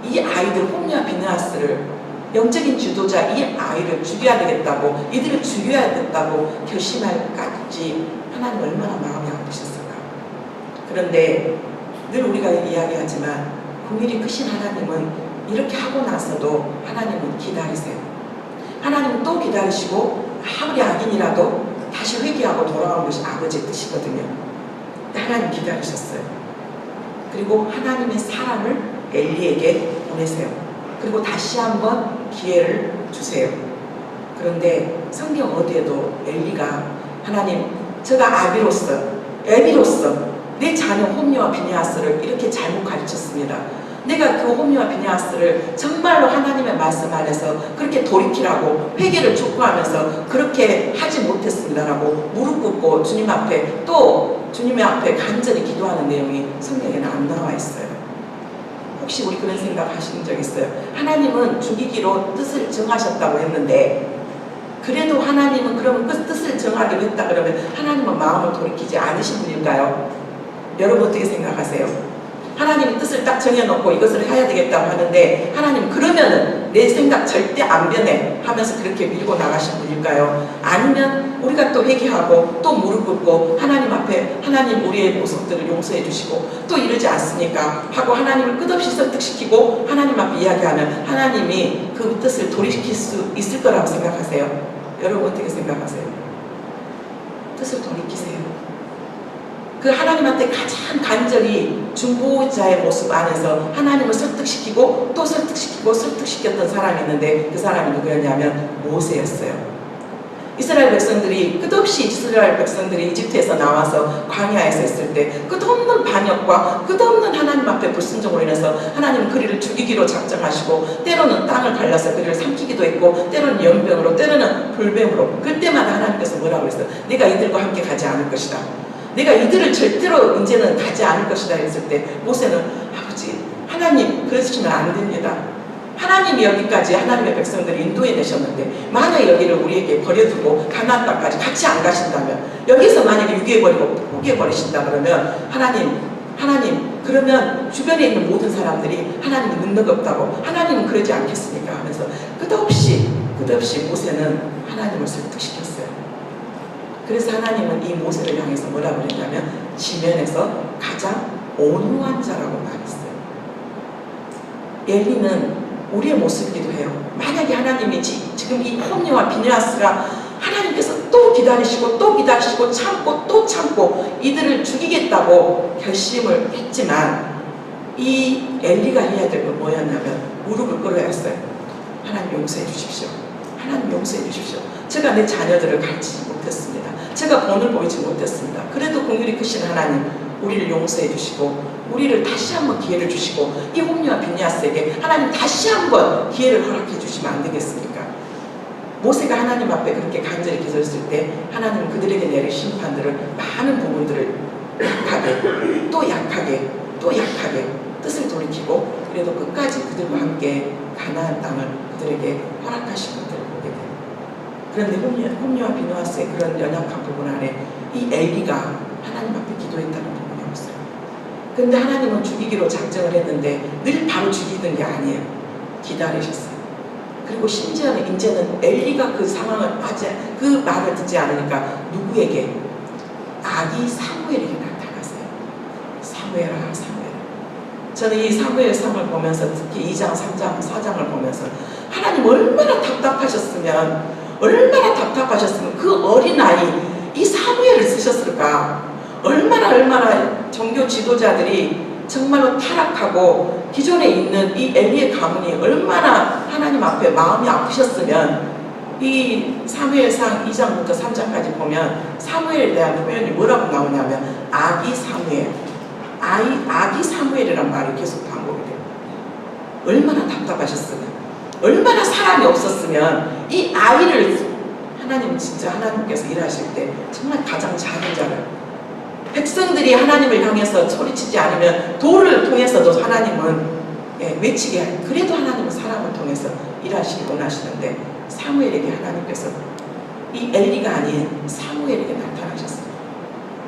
이 아이들 홈리와 비느하스를 영적인 지도자 이 아이를 죽여야 되겠다고 이들을 죽여야 된다고 결심할까지 하나님 얼마나 마음이 아프셨을까. 그런데 늘 우리가 이야기하지만 긍휼이 크신 하나님은 이렇게 하고 나서도 하나님은 기다리세요. 하나님은 또 기다리시고 아무리 악인이라도 다시 회개하고 돌아오는 것이 아버지의 뜻이거든요. 근데 하나님 기다리셨어요. 그리고 하나님의 사랑을 엘리에게 보내세요. 그리고 다시 한번 기회를 주세요. 그런데 성경 어디에도 엘리가 하나님 제가 애비로서 내 자녀 홈리와 비느하스를 이렇게 잘못 가르쳤습니다. 내가 그 홈리와 비느하스를 정말로 하나님의 말씀 안에서 그렇게 돌이키라고 회개를 촉구하면서 그렇게 하지 못했습니다라고 무릎 꿇고 주님 앞에 또 주님의 앞에 간절히 기도하는 내용이 성경에는 안 나와 있어요. 혹시 우리 그런 생각 하신 적 있어요? 하나님은 죽이기로 뜻을 정하셨다고 했는데 그래도 하나님은 그러면 그 뜻을 정하기로 했다 그러면 하나님은 마음을 돌이키지 않으신 분일까요? 여러분 어떻게 생각하세요? 하나님이 뜻을 딱 정해놓고 이것을 해야 되겠다고 하는데 하나님 그러면은 내 생각 절대 안 변해 하면서 그렇게 밀고 나가신 분일까요? 아니면 우리가 또 회개하고 또 무릎 꿇고 하나님 앞에 하나님 우리의 모습들을 용서해 주시고 또 이러지 않습니까? 하고 하나님을 끝없이 설득시키고 하나님 앞에 이야기하면 하나님이 그 뜻을 돌이킬 수 있을 거라고 생각하세요? 여러분 어떻게 생각하세요? 뜻을 돌이키세요. 그 하나님한테 가장 간절히 중보자의 모습 안에서 하나님을 설득시키고 또 설득시켰던 사람이 있는데 그 사람이 누구였냐면 모세였어요. 이스라엘 백성들이 끝없이 이집트에서 나와서 광야에서 있을 때 끝없는 반역과 끝없는 하나님 앞에 불순종으로 인해서 하나님은 그리를 죽이기로 작정하시고 때로는 땅을 갈라서 그리를 삼키기도 했고 때로는 연병으로 때로는 불뱀으로 그때마다 하나님께서 뭐라고 했어요? 내가 이들과 함께 가지 않을 것이다. 내가 이들을 절대로 이제는 가지 않을 것이다 했을 때 모세는 아버지 하나님 그러시면 안 됩니다. 하나님이 여기까지 하나님의 백성들을 인도해 내셨는데 만약 여기를 우리에게 버려두고 가나안 땅까지 같이 안 가신다면 여기서 만약에 유기해버리고 포기해버리신다 그러면 하나님 그러면 주변에 있는 모든 사람들이 하나님이 능력 없다고 하나님은 그러지 않겠습니까 하면서 끝없이 모세는 하나님을 설득시켰어요. 그래서 하나님은 이 모세를 향해서 뭐라고 그랬냐면 지면에서 가장 온유한 자라고 말했어요. 엘리는 우리의 모습이기도 해요. 만약에 하나님이 지금 이 홈리와 비느하스가 하나님께서 또 기다리시고 참고 또 참고 이들을 죽이겠다고 결심을 했지만 이 엘리가 해야 될 건 뭐였냐면 무릎을 꿇어야 했어요. 하나님 용서해 주십시오. 하나님 용서해 주십시오. 제가 내 자녀들을 가르치지 못했습니다. 제가 본을 보이지 못했습니다. 그래도 긍휼이 크신 하나님 우리를 용서해 주시고 우리를 다시 한번 기회를 주시고 이 홈리와 비느하스에게 하나님 다시 한번 기회를 허락해 주시면 안 되겠습니까? 모세가 하나님 앞에 그렇게 간절히 기도했을 때 하나님은 그들에게 내릴 심판들을 많은 부분들을 약하게 뜻을 돌이키고 그래도 끝까지 그들과 함께 가나안 땅을 그들에게 허락하신 것들을 보게 돼요. 그런데 홈리와 비누아스의 그런 연약한 부분 안에 이 엘리가 하나님 앞에 기도했다는 부분이 없어요. 그런데 하나님은 죽이기로 작정을 했는데 늘 바로 죽이는 게 아니에요. 기다리셨어요. 그리고 심지어는 이제는 엘리가 그 상황을 그 말을 듣지 않으니까 누구에게? 아기 사무엘에게 나타났어요. 사무엘아, 사무엘. 저는 이 사무엘 상을 보면서 특히 2장, 3장, 4장을 보면서 하나님 얼마나 답답하셨으면 그 어린아이 이 사무엘을 쓰셨을까? 얼마나 종교 지도자들이 정말로 타락하고 기존에 있는 이 엘리의 가문이 얼마나 하나님 앞에 마음이 아프셨으면 이 사무엘상 2장부터 3장까지 보면 사무엘에 대한 표현이 뭐라고 나오냐면 아기 사무엘, 아기 사무엘이란 말이 계속 반복이 돼요. 얼마나 답답하셨으면, 얼마나 사랑이 없었으면 이 아이를 하나님 진짜 하나님께서 일하실 때 정말 가장 작은 자를 백성들이 하나님을 향해서 소리치지 않으면 돌을 통해서도 하나님은 외치게 할 그래도 하나님은 사람을 통해서 일하시기 원하시는데 사무엘에게 하나님께서 이 엘리가 아닌 사무엘에게 나타나셨어요.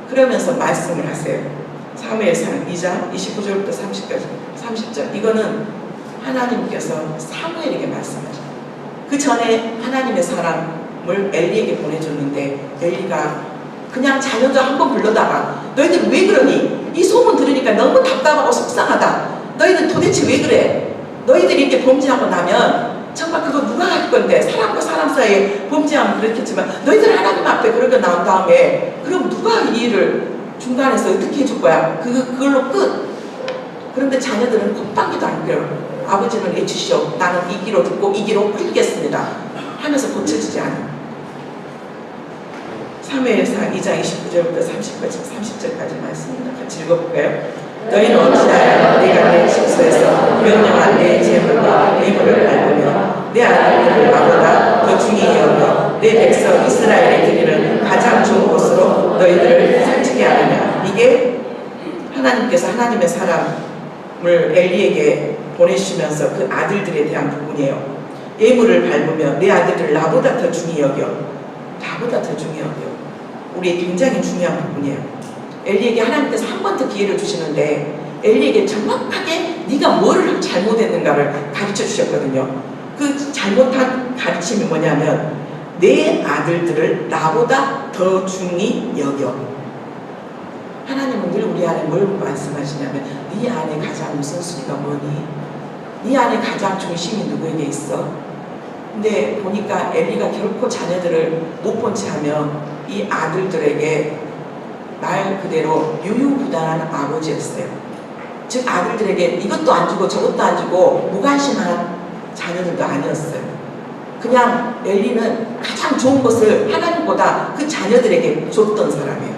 그러면서 말씀을 하세요. 사무엘상 2장 29절부터 30절 이거는 하나님께서 사무엘에게 말씀하셨어요. 그 전에 하나님의 사람을 엘리에게 보내줬는데 엘리가 그냥 자녀들 한번 불러다가 너희들 왜 그러니? 이 소문 들으니까 너무 답답하고 속상하다. 너희들 도대체 왜 그래? 너희들이 이렇게 범죄하고 나면 정말 그거 누가 할 건데 사람과 사람 사이에 범죄하면 그렇겠지만 너희들 하나님 앞에 그렇게 나온 다음에 그럼 누가 이 일을 중간에서 어떻게 해줄 거야? 그걸로 끝. 그런데 자녀들은 콧방귀도 안 껴요. 아버지는 애주시오. 나는 이 귀로 듣고 이 귀로 풀겠습니다. 하면서 고쳐지지 않아요. 사무엘상 2장 29절부터 30절까지 말씀입니다. 같이 읽어볼까요? 너희는 어찌하여 내가 내 식소에서 명령한 내 재물과 예물을 밟으며 내 아들들을 나보다 더 중히 여겨 내 백성 이스라엘에 드리는 가장 좋은 곳으로 너희들을 살찌게 하느냐. 이게 하나님께서 하나님의 사람을 엘리에게 보내주시면서 그 아들들에 대한 부분이에요. 예물을 밟으며 내 아들들을 나보다 더 중히 여겨. 나보다 더 중히 여겨. 우리의 굉장히 중요한 부분이에요. 엘리에게 하나님께서 한 번 더 기회를 주시는데 엘리에게 정확하게 네가 뭐를 잘못했는가를 가르쳐 주셨거든요. 그 잘못한 가르침이 뭐냐면 내 아들들을 나보다 더 중히 여겨. 하나님은 늘 우리 안에 뭘 말씀하시냐면 네 안에 가장 우선순위가 뭐니? 네 안에 가장 중심이 누구에게 있어? 근데 보니까 엘리가 결코 자녀들을 못 본 채 하며 이 아들들에게 말 그대로 유유부단한 아버지였어요. 즉 아들들에게 이것도 안 주고 저것도 안 주고 무관심한 자녀들도 아니었어요. 그냥 엘리는 가장 좋은 것을 하나님보다 그 자녀들에게 줬던 사람이에요.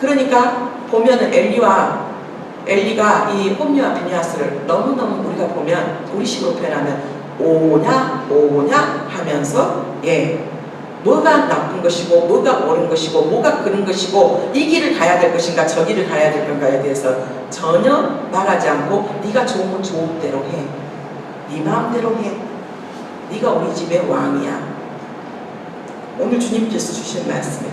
그러니까 보면은 엘리가 이 홈리와 비니아스를 너무너무 우리가 보면 우리식으로 표현하면 오냐 하면서 뭐가 나쁜 것이고 뭐가 옳은 것이고 뭐가 그런 것이고 이 길을 가야 될 것인가 저 길을 가야 될 건가에 대해서 전혀 말하지 않고 네가 좋으면 좋은 대로 해. 네 마음대로 해. 네가 우리 집의 왕이야. 오늘 주님께서 주신 말씀에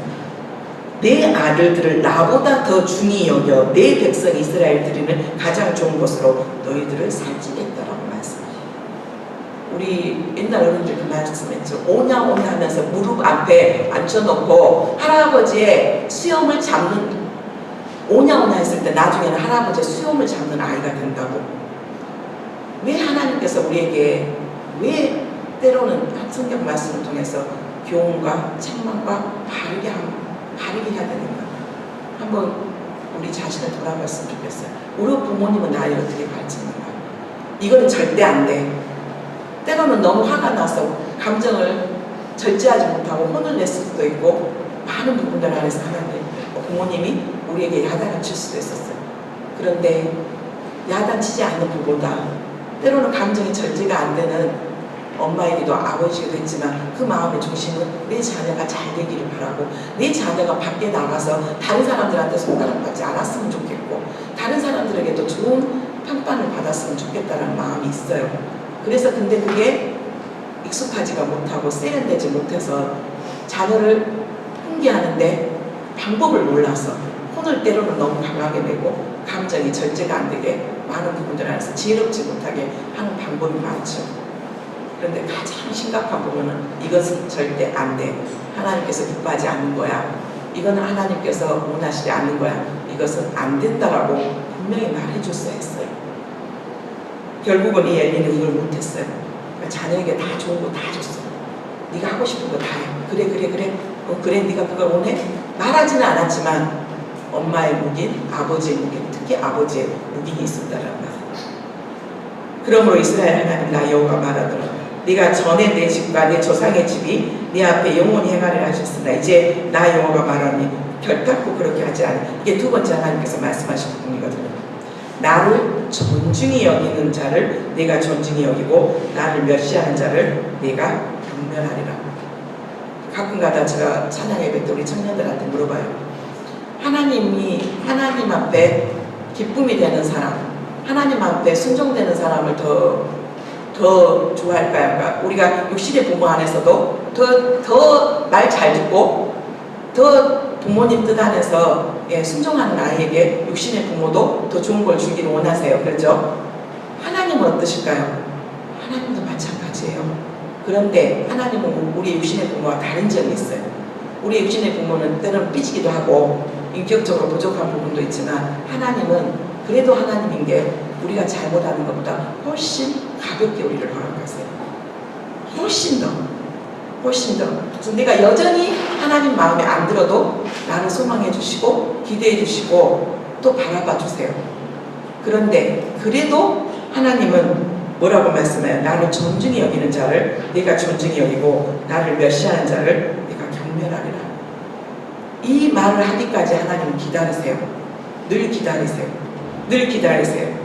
내 아들들을 나보다 더 중히 여겨 내 백성 이스라엘 드리는 가장 좋은 것으로 너희들을 살찌겠다라고 말씀하셔요. 우리 옛날 어른들 그 말씀했죠. 오냐 하면서 무릎 앞에 앉혀놓고 할아버지의 수염을 잡는 오냐 했을 때 나중에는 할아버지의 수염을 잡는 아이가 된다고. 왜 하나님께서 우리에게 왜 때로는 성경 말씀을 통해서 교훈과 책망과 바르게 해야 되는가? 한번 우리 자신을 돌아봤으면 좋겠어요. 우리 부모님은 나를 어떻게 가르치는가? 이거는 절대 안 돼. 때로는 너무 화가 나서 감정을 절제하지 못하고 혼을 냈을 수도 있고 많은 부분들 안에서 하나님 부모님이 우리에게 야단을 칠 수도 있었어요. 그런데 야단치지 않는 부보다 때로는 감정이 절제가 안 되는 엄마이기도 아버지이기도 했지만 그 마음의 중심은 내 자녀가 잘 되기를 바라고 내 자녀가 밖에 나가서 다른 사람들한테 손가락 받지 않았으면 좋겠고 다른 사람들에게도 좋은 평판을 받았으면 좋겠다는 마음이 있어요. 그래서 근데 그게 익숙하지가 못하고 세련되지 못해서 자녀를 훈계하는데 방법을 몰라서 혼을 때로는 너무 강하게 내고 감정이 절제가 안 되게 많은 부분들 안에서 지혜롭지 못하게 하는 방법이 많죠. 그런데 가장 심각한 부분은 이것은 절대 안 돼. 하나님께서 기뻐하지 않는 거야. 이거는 하나님께서 원하시지 않는 거야. 이것은 안 된다라고 분명히 말해줬어야 했어요. 결국은 이 엘리는 이걸 못했어요. 그러니까 자녀에게 다 좋은 거 다 줬어요. 네가 하고 싶은 거 다 해. 그래. 그래 네가 그걸 원해? 말하지는 않았지만 엄마의 묵인, 아버지의 묵인, 특히 아버지의 묵인이 있었다는 말. 그러므로 이스라엘 하나님 나 여호와가 말하더라. 네가 전에 내 집과 내 조상의 집이 네 앞에 영원히 행하리라 하셨으나 이제 나 여호와가 말하니 결단코 그렇게 하지 않으. 이게 두 번째 하나님께서 말씀하신 부분이거든요. 나를 존중히 여기는 자를 내가 존중히 여기고 나를 멸시하는 자를 내가 경멸하리라. 가끔가다 제가 찬양 예배 때 우리 청년들한테 물어봐요. 하나님 앞에 기쁨이 되는 사람, 하나님 앞에 순종되는 사람을 더 좋아할까요? 그러니까 우리가 육신의 부모 안에서도 더 말 잘 듣고 더 부모님 뜻 안에서 순종하는 아이에게 육신의 부모도 더 좋은 걸 주기를 원하세요. 그렇죠? 하나님은 어떠실까요? 하나님도 마찬가지예요. 그런데 하나님은 우리 육신의 부모와 다른 점이 있어요. 우리 육신의 부모는 때로는 삐지기도 하고 인격적으로 부족한 부분도 있지만 하나님은 그래도 하나님인 게 우리가 잘못하는 것보다 훨씬 가볍게 우리를 허락하세요. 훨씬 더. 그래서 내가 여전히 하나님 마음에 안 들어도 나를 소망해 주시고 기대해 주시고 또 바라봐 주세요. 그런데 그래도 하나님은 뭐라고 말씀해요? 나를 존중히 여기는 자를 내가 존중히 여기고 나를 멸시하는 자를 내가 경멸하리라. 이 말을 하기까지 하나님은 기다리세요. 늘 기다리세요.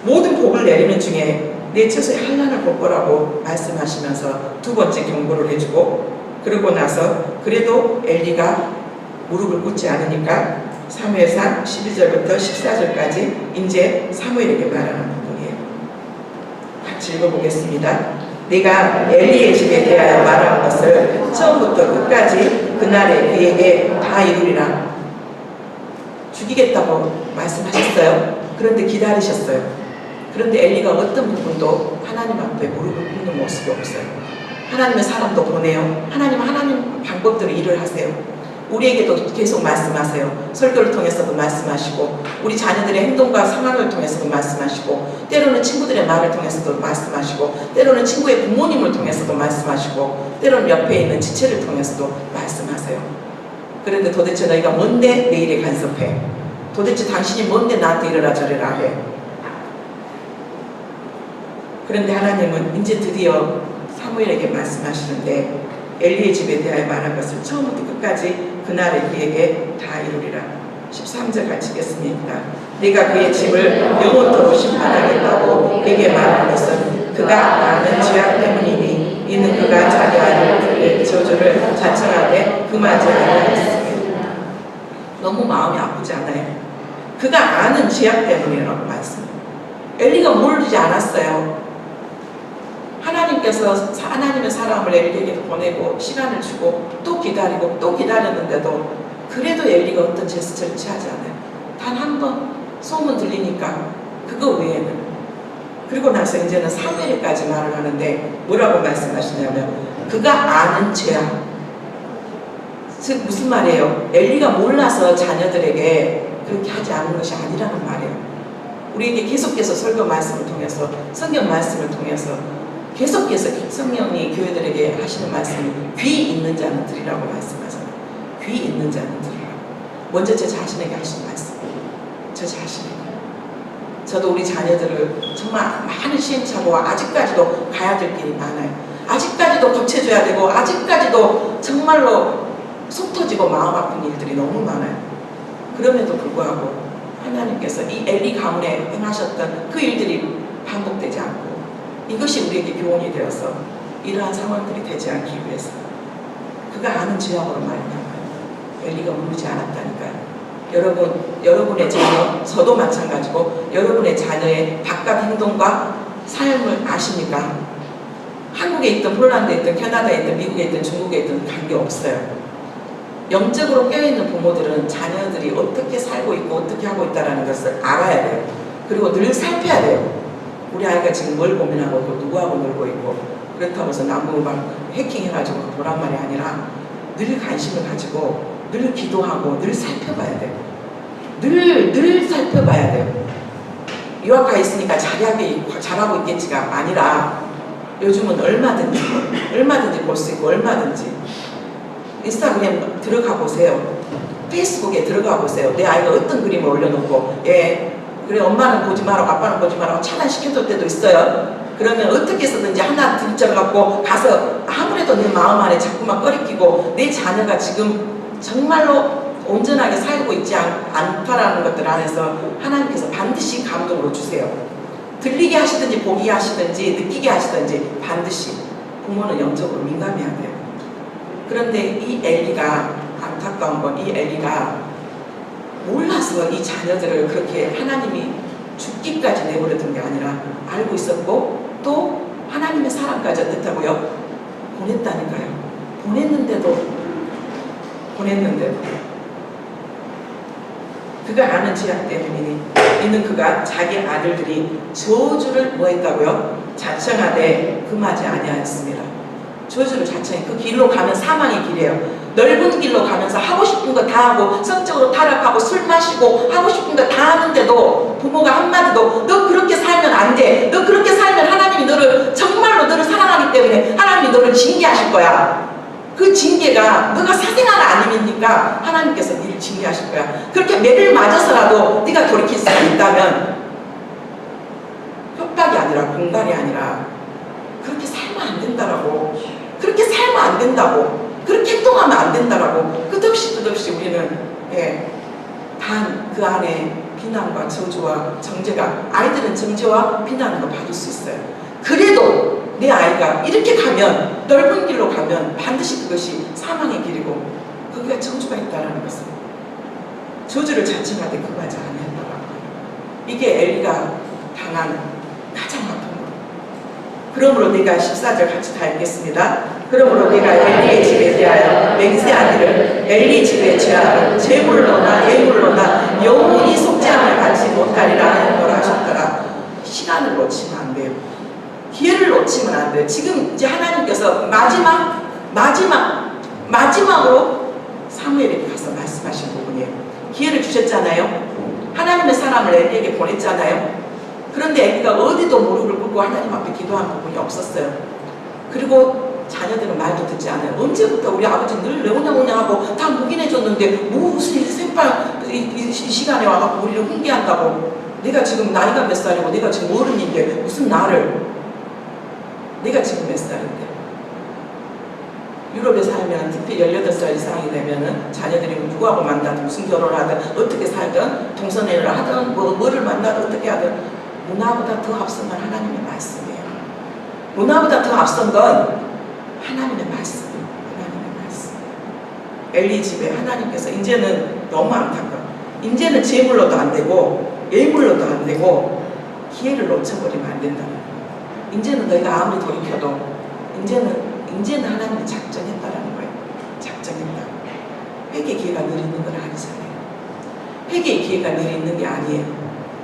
모든 복을 내리는 중에 내 처소에 한란을 볼 거라고 말씀하시면서 두 번째 경고를 해주고 그러고 나서 그래도 엘리가 무릎을 꿇지 않으니까 사무엘상 12절부터 14절까지 이제 사무엘에게 말하는 부분이에요. 같이 읽어보겠습니다. 내가 엘리의 집에 대하여 말한 것을 처음부터 끝까지 그날에 그에게 다 이루리라. 죽이겠다고 말씀하셨어요. 그런데 기다리셨어요. 그런데 엘리가 어떤 부분도 하나님 앞에 무릎을 꿇는 모습이 없어요. 하나님은 사람도 보내요. 하나님 방법대로 일을 하세요. 우리에게도 계속 말씀하세요. 설교를 통해서도 말씀하시고 우리 자녀들의 행동과 상황을 통해서도 말씀하시고 때로는 친구들의 말을 통해서도 말씀하시고 때로는 친구의 부모님을 통해서도 말씀하시고 때로는 옆에 있는 지체를 통해서도 말씀하세요. 그런데 도대체 너희가 뭔데 내 일에 간섭해? 도대체 당신이 뭔데 나한테 이러라 저러라 해? 그런데 하나님은 이제 드디어 사무엘에게 말씀하시는데 엘리의 집에 대하여 말한 것을 처음부터 끝까지 그날에 그에게 다 이루리라. 13절 같이 읽겠습니다. 내가 그의 집을 영원토록 심판하겠다고 그에게 말한 것은 그가 아는 죄악 때문이니 이는 그가 자기 아들 저주를 자청하되 그마저 행하였습니다. 너무 마음이 아프지 않아요? 그가 아는 죄악 때문이라고 말씀해요. 엘리가 모르지 않았어요. 하나님의 사람을 엘리에게 보내고 시간을 주고 또 기다리고 또 기다렸는데도 그래도 엘리가 어떤 제스처를 취하지 않아요. 단 한 번 소문 들리니까 그거 외에는. 그리고 나서 이제는 사무엘까지 말을 하는데 뭐라고 말씀하시냐면 그가 아는 죄악. 즉 무슨 말이에요? 엘리가 몰라서 자녀들에게 그렇게 하지 않는 것이 아니라는 말이에요. 우리에게 계속해서 설교 말씀을 통해서 성경 말씀을 통해서 계속해서 성령이 교회들에게 하시는 말씀이 귀 있는 자는 들으라고 말씀하잖아요. 귀 있는 자는 들으라고. 먼저 제 자신에게 하시는 말씀. 저 자신에게. 저도 우리 자녀들을 정말 많은 시행착오와 아직까지도 가야 될 길이 많아요. 아직까지도 거쳐줘야 되고 아직까지도 정말로 속 터지고 마음 아픈 일들이 너무 많아요. 그럼에도 불구하고 하나님께서 이 엘리 가문에 행하셨던 그 일들이 반복되지 않고 이것이 우리에게 교훈이 되어서 이러한 상황들이 되지 않기 위해서 그가 아는 죄악으로 말미암아 엘리가 모르지 않았다니까요. 여러분의 자녀, 저도 마찬가지고 여러분의 자녀의 바깥 행동과 삶을 아십니까? 한국에 있든 폴란드에 있든 캐나다에 있든 미국에 있든 중국에 있든 관계없어요. 영적으로 깨어있는 부모들은 자녀들이 어떻게 살고 있고 어떻게 하고 있다는 것을 알아야 돼요. 그리고 늘 살펴야 돼요. 우리 아이가 지금 뭘 고민하고 있고 누구하고 놀고 있고 그렇다고 해서 나무 막 해킹해가지고 보란 말이 아니라 늘 관심을 가지고 늘 기도하고 늘 살펴봐야 돼요. 늘 살펴봐야 돼요. 유학가 있으니까 잘하고 있겠지가 아니라 요즘은 얼마든지 볼 수 있고 얼마든지 인스타그램 들어가 보세요. 페이스북에 들어가 보세요. 내 아이가 어떤 그림을 올려놓고 그래 엄마는 보지 마라 아빠는 보지 마라 차단시켜줄 때도 있어요. 그러면 어떻게 해서든지 하나 들쳐갖고 가서 아무래도 내 마음 안에 자꾸만 꺼리끼고 내 자녀가 지금 정말로 온전하게 살고 있지 않다라는 것들 안에서 하나님께서 반드시 감동으로 주세요. 들리게 하시든지 보게 하시든지 느끼게 하시든지 반드시 부모는 영적으로 민감해야 돼요. 그런데 이 엘리가 안타까운 건 이 엘리가 몰라서 이 자녀들을 그렇게 하나님이 죽기까지 내버려둔 게 아니라 알고 있었고 또 하나님의 사랑까지 어떻다고요? 보냈다니까요. 보냈는데도 그가 아는 죄악 때문이니 이는 그가 자기 아들들이 저주를 뭐 했다고요? 자청하되 금하지 아니하였습니다. 저주를 자청해. 그 길로 가면 사망의 길이에요. 넓은 길로 가면서 하고 싶은 거 다 하고 성적으로 타락하고 술 마시고 하고 싶은 거 다 하는데도 부모가 한마디도 너 그렇게 살면 안 돼. 너 그렇게 살면 하나님이 정말로 너를 사랑하기 때문에 하나님이 너를 징계하실 거야. 그 징계가 너가 사생아가 아닙니까? 하나님께서 너를 징계하실 거야. 그렇게 매를 맞아서라도 네가 돌이킬 수가 있다면 협박이 아니라 공갈이 아니라 그렇게 살면 안 된다라고 그렇게 살면 안 된다고 그렇게 행동하면 안 된다라고 끝없이 우리는 단 그 안에 비난과 저주와 정죄가 아이들은 정죄와 비난을 받을 수 있어요. 그래도 내 아이가 이렇게 가면 넓은 길로 가면 반드시 그것이 사망의 길이고 거기가 저주가 있다는 것은 저주를 자청하되 금하지 아니한다고 합니다. 이게 엘리가 당한 가장 아픈 것. 그러므로 내가 14절 같이 다 읽겠습니다. 그러므로 내가 엘리의 집에 대하여 맹세하기를 엘리 집에 죄하는 재물로나 예물로나 영원히 속죄함을 받지 못하리라 하였노라 하셨더라. 시간을 놓치면 안 돼요. 기회를 놓치면 안 돼요. 지금 이제 하나님께서 마지막으로 사무엘에게 가서 말씀하신 부분이에요. 기회를 주셨잖아요. 하나님의 사람을 엘리에게 보냈잖아요. 그런데 엘리가 어디도 무릎을 꿇고 하나님 앞에 기도한 부분이 없었어요. 그리고 자녀들은 말도 듣지 않아요. 언제부터 우리 아버지 늘 레오냐오냐 하고 다 묵인해줬는데 무슨 생판 이 시간에 와갖고 우리를 훈계한다고. 내가 지금 나이가 몇 살이고 내가 지금 어른인데 무슨 내가 지금 몇 살인데. 유럽에 살면 특히 18살 이상이 되면은 자녀들이 누구하고 만나든 무슨 결혼을 하든 어떻게 살든 동성애를 하든 뭐를 만나든 어떻게 하든 문화보다 더 앞선 건 하나님의 말씀이에요. 문화보다 더 앞선 건 하나님의 말씀이에요. 하나님의 말씀. 엘리 집에 하나님께서 이제는 너무 안타까워. 이제는 재물로도 안 되고 예물로도 안 되고 기회를 놓쳐버리면 안 된다. 이제는 너희가 아무리 돌이켜도 이제는 하나님이 작정했다라는 거예요. 작정했다. 회개 기회가 늘 있는 건 아니잖아요. 회개의 기회가 늘 있는 게 아니에요.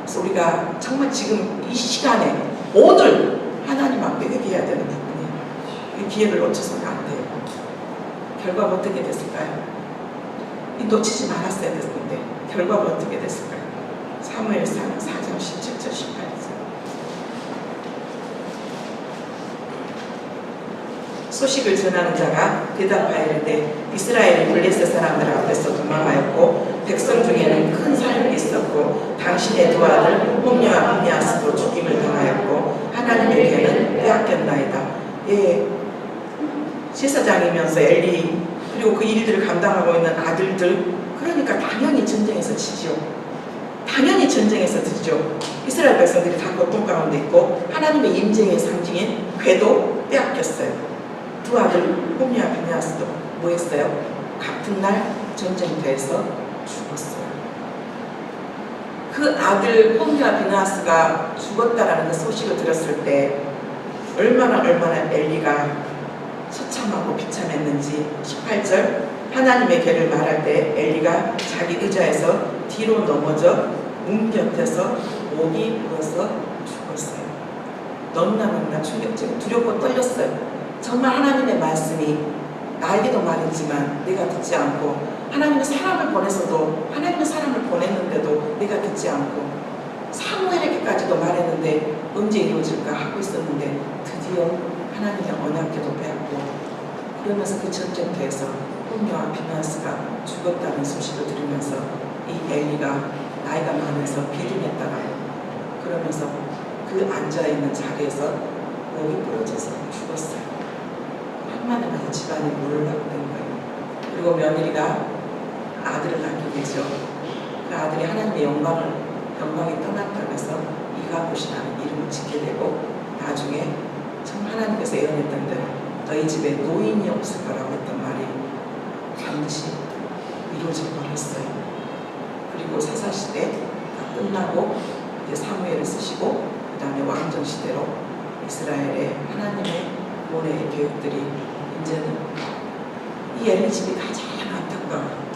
그래서 우리가 정말 지금 이 시간에 오늘 하나님 앞에 회개해야 되는 부분이에요. 이 기회를 놓쳐서는 안 돼요. 결과가 어떻게 됐을까요? 놓치지 말았어야 됐는데 결과가 어떻게 됐을까요? 사무엘상 4장 17절 18절. 소식을 전하는 자가 대답하이르되 이스라엘이 블레셋 사람들 앞에서 도망하였고 백성 중에는 큰 살림이 있었고 당신의 두 아들 홈리와 비니아스도 죽임을 당하였고 하나님에게는 빼앗겼나이다. 제사장이면서 엘리 그리고 그 일들을 감당하고 있는 아들들, 그러니까 당연히 전쟁에서 지죠. 당연히 전쟁에서 지죠. 이스라엘 백성들이 다 고통 가운데 있고 하나님의 임재의 상징인 궤도 빼앗겼어요. 두 아들 홈리와 비니아스도 뭐 했어요? 같은 날 전쟁터에서 죽었어요. 그 아들 홈리와 비나하스가 죽었다라는 그 소식을 들었을 때 얼마나 엘리가 처참하고 비참했는지. 18절 하나님의 괴를 말할 때 엘리가 자기 의자에서 뒤로 넘어져 문 곁에서 목이 부러서 죽었어요. 너무나 충격적이고 두렵고 떨렸어요. 정말 하나님의 말씀이 나에게도 말했지만 내가 듣지 않고, 하나님의 사람을 보내서도 하나님의 사람을 보냈는데도 내가 듣지 않고, 사무엘에게까지도 말했는데 언제 이루어질까 하고 있었는데 드디어 하나님의 언약궤도 빼앗고, 그러면서 그 전쟁터에서 홈리와 비나하스가 죽었다는 소식을 들으면서 이 엘리가 나이가 많아서 비린했다가 그러면서 그 앉아있는 자리에서 목이 부러져서 죽었어요. 한마디만 집안이 몰락된 거예요. 그리고 며느리가 아들을 낳게 되죠. 그 아들이 하나님의 영광이 떠났다고 해서 이가봇이라는 이름을 짓게 되고, 나중에 참 하나님께서 예언했던 대로 너희 집에 노인이 없을 거라고 했던 말이 반드시 이루어질 뻔했어요. 그리고 사사시대 다 끝나고 이제 사무엘을 쓰시고 그 다음에 왕정시대로 이스라엘의 하나님의 구원의 계획들이 이제는 이 엘리 집이 가장 안타까워요.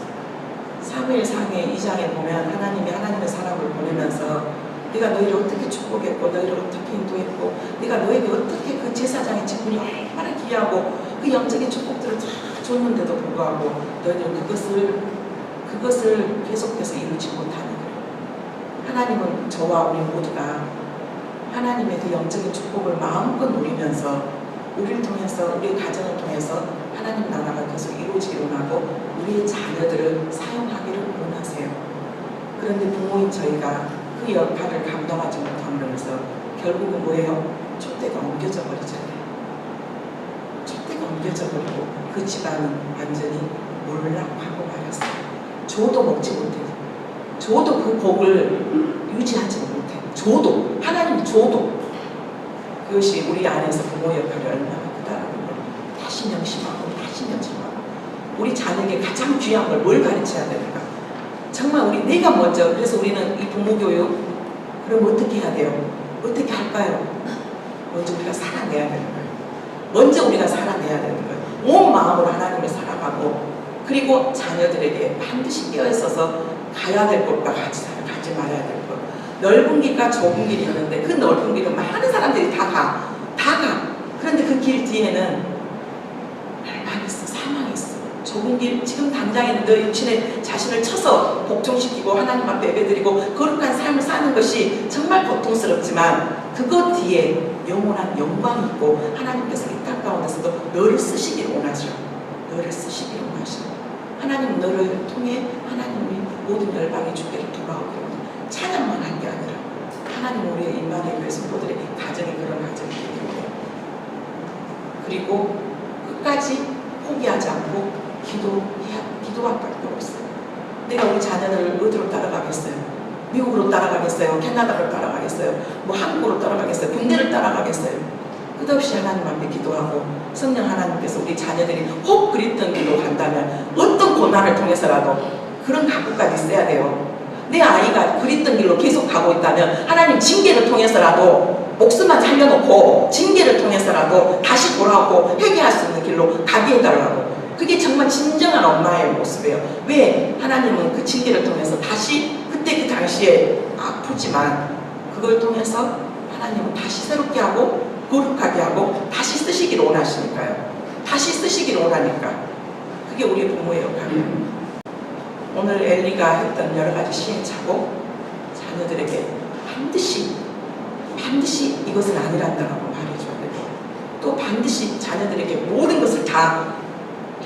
사무엘상의 2장에 보면 하나님이 하나님의 사람을 보내면서 네가 너희를 어떻게 축복했고 너희를 어떻게 인도했고 네가 너에게 어떻게 그 제사장의 직분이 얼마나 귀하고 그 영적인 축복들을 다 줬는데도 불구하고 너희들은 그것을 계속해서 이루지 못하는 거예요. 하나님은 저와 우리 모두가 하나님의 그 영적인 축복을 마음껏 누리면서 우리를 통해서, 우리의 가정을 통해서 하나님 나라가 계속 이루어지기를 원하고 우리의 자녀들을 사용하기를 원하세요. 그런데 부모인 저희가 그 역할을 감당하지 못하면서 결국은 뭐예요? 촛대가 옮겨져 버리잖아요. 촛대가 옮겨져 버리고 그 집안은 완전히 몰락하고 말았어요. 줘도 먹지 못해요. 줘도 그 복을 유지하지 못해요. 줘도, 하나님이 줘도. 그것이 우리 안에서 부모 역할이 얼마나 크다라는 걸 다시 명심하고 우리 자녀에게 가장 귀한 걸 뭘 가르쳐야 될까? 정말 내가 먼저, 그래서 우리는 이 부모 교육, 그럼 어떻게 해야 돼요? 어떻게 할까요? 먼저 우리가 살아내야 되는 거예요. 먼저 우리가 살아내야 되는 거예요. 온 마음으로 하나님을 살아가고, 그리고 자녀들에게 반드시 끼어있어서 가야 될 곳과 가지 말아야 될 곳. 넓은 길과 좁은 길이 있는데 그 넓은 길은 많은 사람들이 다 가. 그런데 그 길 뒤에는 멸망이 있어, 사망이 있어. 좁은 길, 지금 당장에는 너 육신의 자신을 쳐서 복종시키고 하나님 앞에 예배드리고 거룩한 삶을 사는 것이 정말 고통스럽지만 그것 뒤에 영원한 영광이 있고 하나님께서 이 땅 가운데서도 너를 쓰시길 원하셔. 너를 쓰시길 원하셔. 하나님 너를 통해 하나님이 모든 열방의 주께를 돌아오기를 찬양만 한 게 아니라 하나님 우리의 임마누엘 교회 성도들의 가정이 그런 가정이 되기를 원해요. 그리고 끝까지 포기하지 않고 기도할 밖에 없어요. 내가 우리 자녀들을 어디로 따라가겠어요? 미국으로 따라가겠어요? 캐나다로 따라가겠어요? 뭐 한국으로 따라가겠어요? 군대를 따라가겠어요? 끝없이 하나님 앞에 기도하고 성령 하나님께서 우리 자녀들이 혹 그랬던 길로 간다면 어떤 고난을 통해서라도 그런 각오까지 있어야 돼요. 내 아이가 그랬던 길로 계속 가고 있다면 하나님 징계를 통해서라도 목숨만 살려놓고 징계를 통해서라도 다시 돌아오고 회개할 수 있는 길로 가게 해달라고. 그게 정말 진정한 엄마의 모습이에요. 왜? 하나님은 그 징계를 통해서 다시 그때 그 당시에 아프지만 그걸 통해서 하나님은 다시 새롭게 하고 거룩하게 하고 다시 쓰시기를 원하시니까요. 다시 쓰시기를 원하니까. 그게 우리 부모의 역할이에요. 오늘 엘리가 했던 여러 가지 시행착오 자녀들에게 반드시 이것은 아니란다라고 말해줘야 되고 또 반드시 자녀들에게 모든 것을 다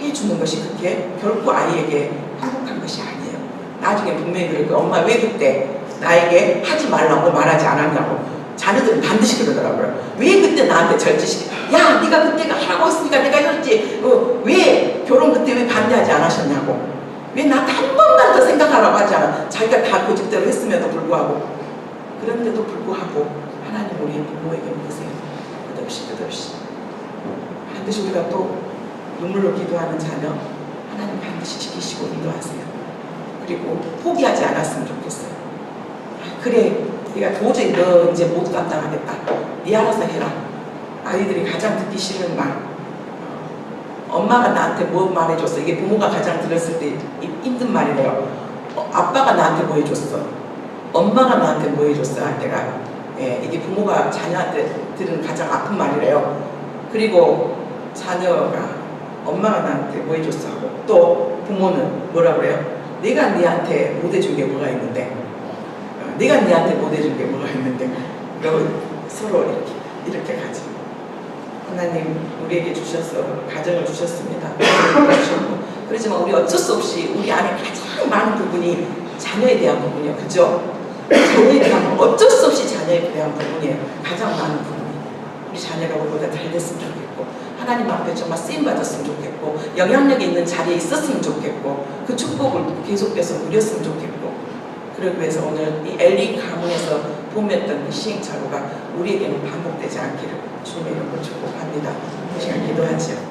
해주는 것이 그게 결코 아이에게 행복한 것이 아니에요. 나중에 분명히 그럴 거예요. 엄마 왜 그때 나에게 하지 말라고 말하지 않았냐고. 자녀들은 반드시 그러더라고요. 왜 그때 나한테 절제시켜? 야, 네가 그때가 하라고 했으니까 내가 했지. 왜 결혼 그때 왜 반대하지 않으셨냐고. 왜 나한테 한 번만 더 생각하라고 하지 않아. 자기가 다 고집대로 했음에도 불구하고. 그런데도 불구하고 하나님 우리의 부모에게 믿으세요. 끝없이 반드시 우리가 또 눈물로 기도하는 자녀 하나님 반드시 지키시고 인도하세요. 그리고 포기하지 않았으면 좋겠어요. 그래 네가 도저히 너 이제 못 감당하겠다. 네 알아서 해라. 아이들이 가장 듣기 싫은 말. 엄마가 나한테 뭐 말해줬어. 이게 부모가 가장 들었을 때 힘든 말이래요. 아빠가 나한테 뭐 해줬어. 엄마가 나한테 뭐 해줬어 할 때가 예, 이게 부모가 자녀한테 들은 가장 아픈 말이래요. 그리고 자녀가 엄마가 나한테 뭐 해줬어 하고 또 부모는 뭐라 그래요? 내가 네한테 못 해준 게 뭐가 있는데 내가 네한테 못 해준 게 뭐가 있는데 그리고 서로 이렇게 가지. 하나님 우리에게 주셔서 가정을 주셨습니다. 그렇지만 우리 어쩔 수 없이 우리 안에 가장 많은 부분이 자녀에 대한 부분이에요. 그죠? 자녀에 대한 어쩔 수 없이 자녀에 대한 부분이에요. 가장 많은 부분이 우리 자녀가 우리보다 잘 됐으면 좋겠고 하나님 앞에 정말 쓰임 받았으면 좋겠고 영향력 있는 자리에 있었으면 좋겠고 그 축복을 계속해서 누렸으면 좋겠고 그러기 위해서 오늘 이 엘리 가문에서 보냈던 그 시행착오가 우리에게는 반복되지 않기를 주님의 이름으로 축복합니다. 이 시간 기도하죠.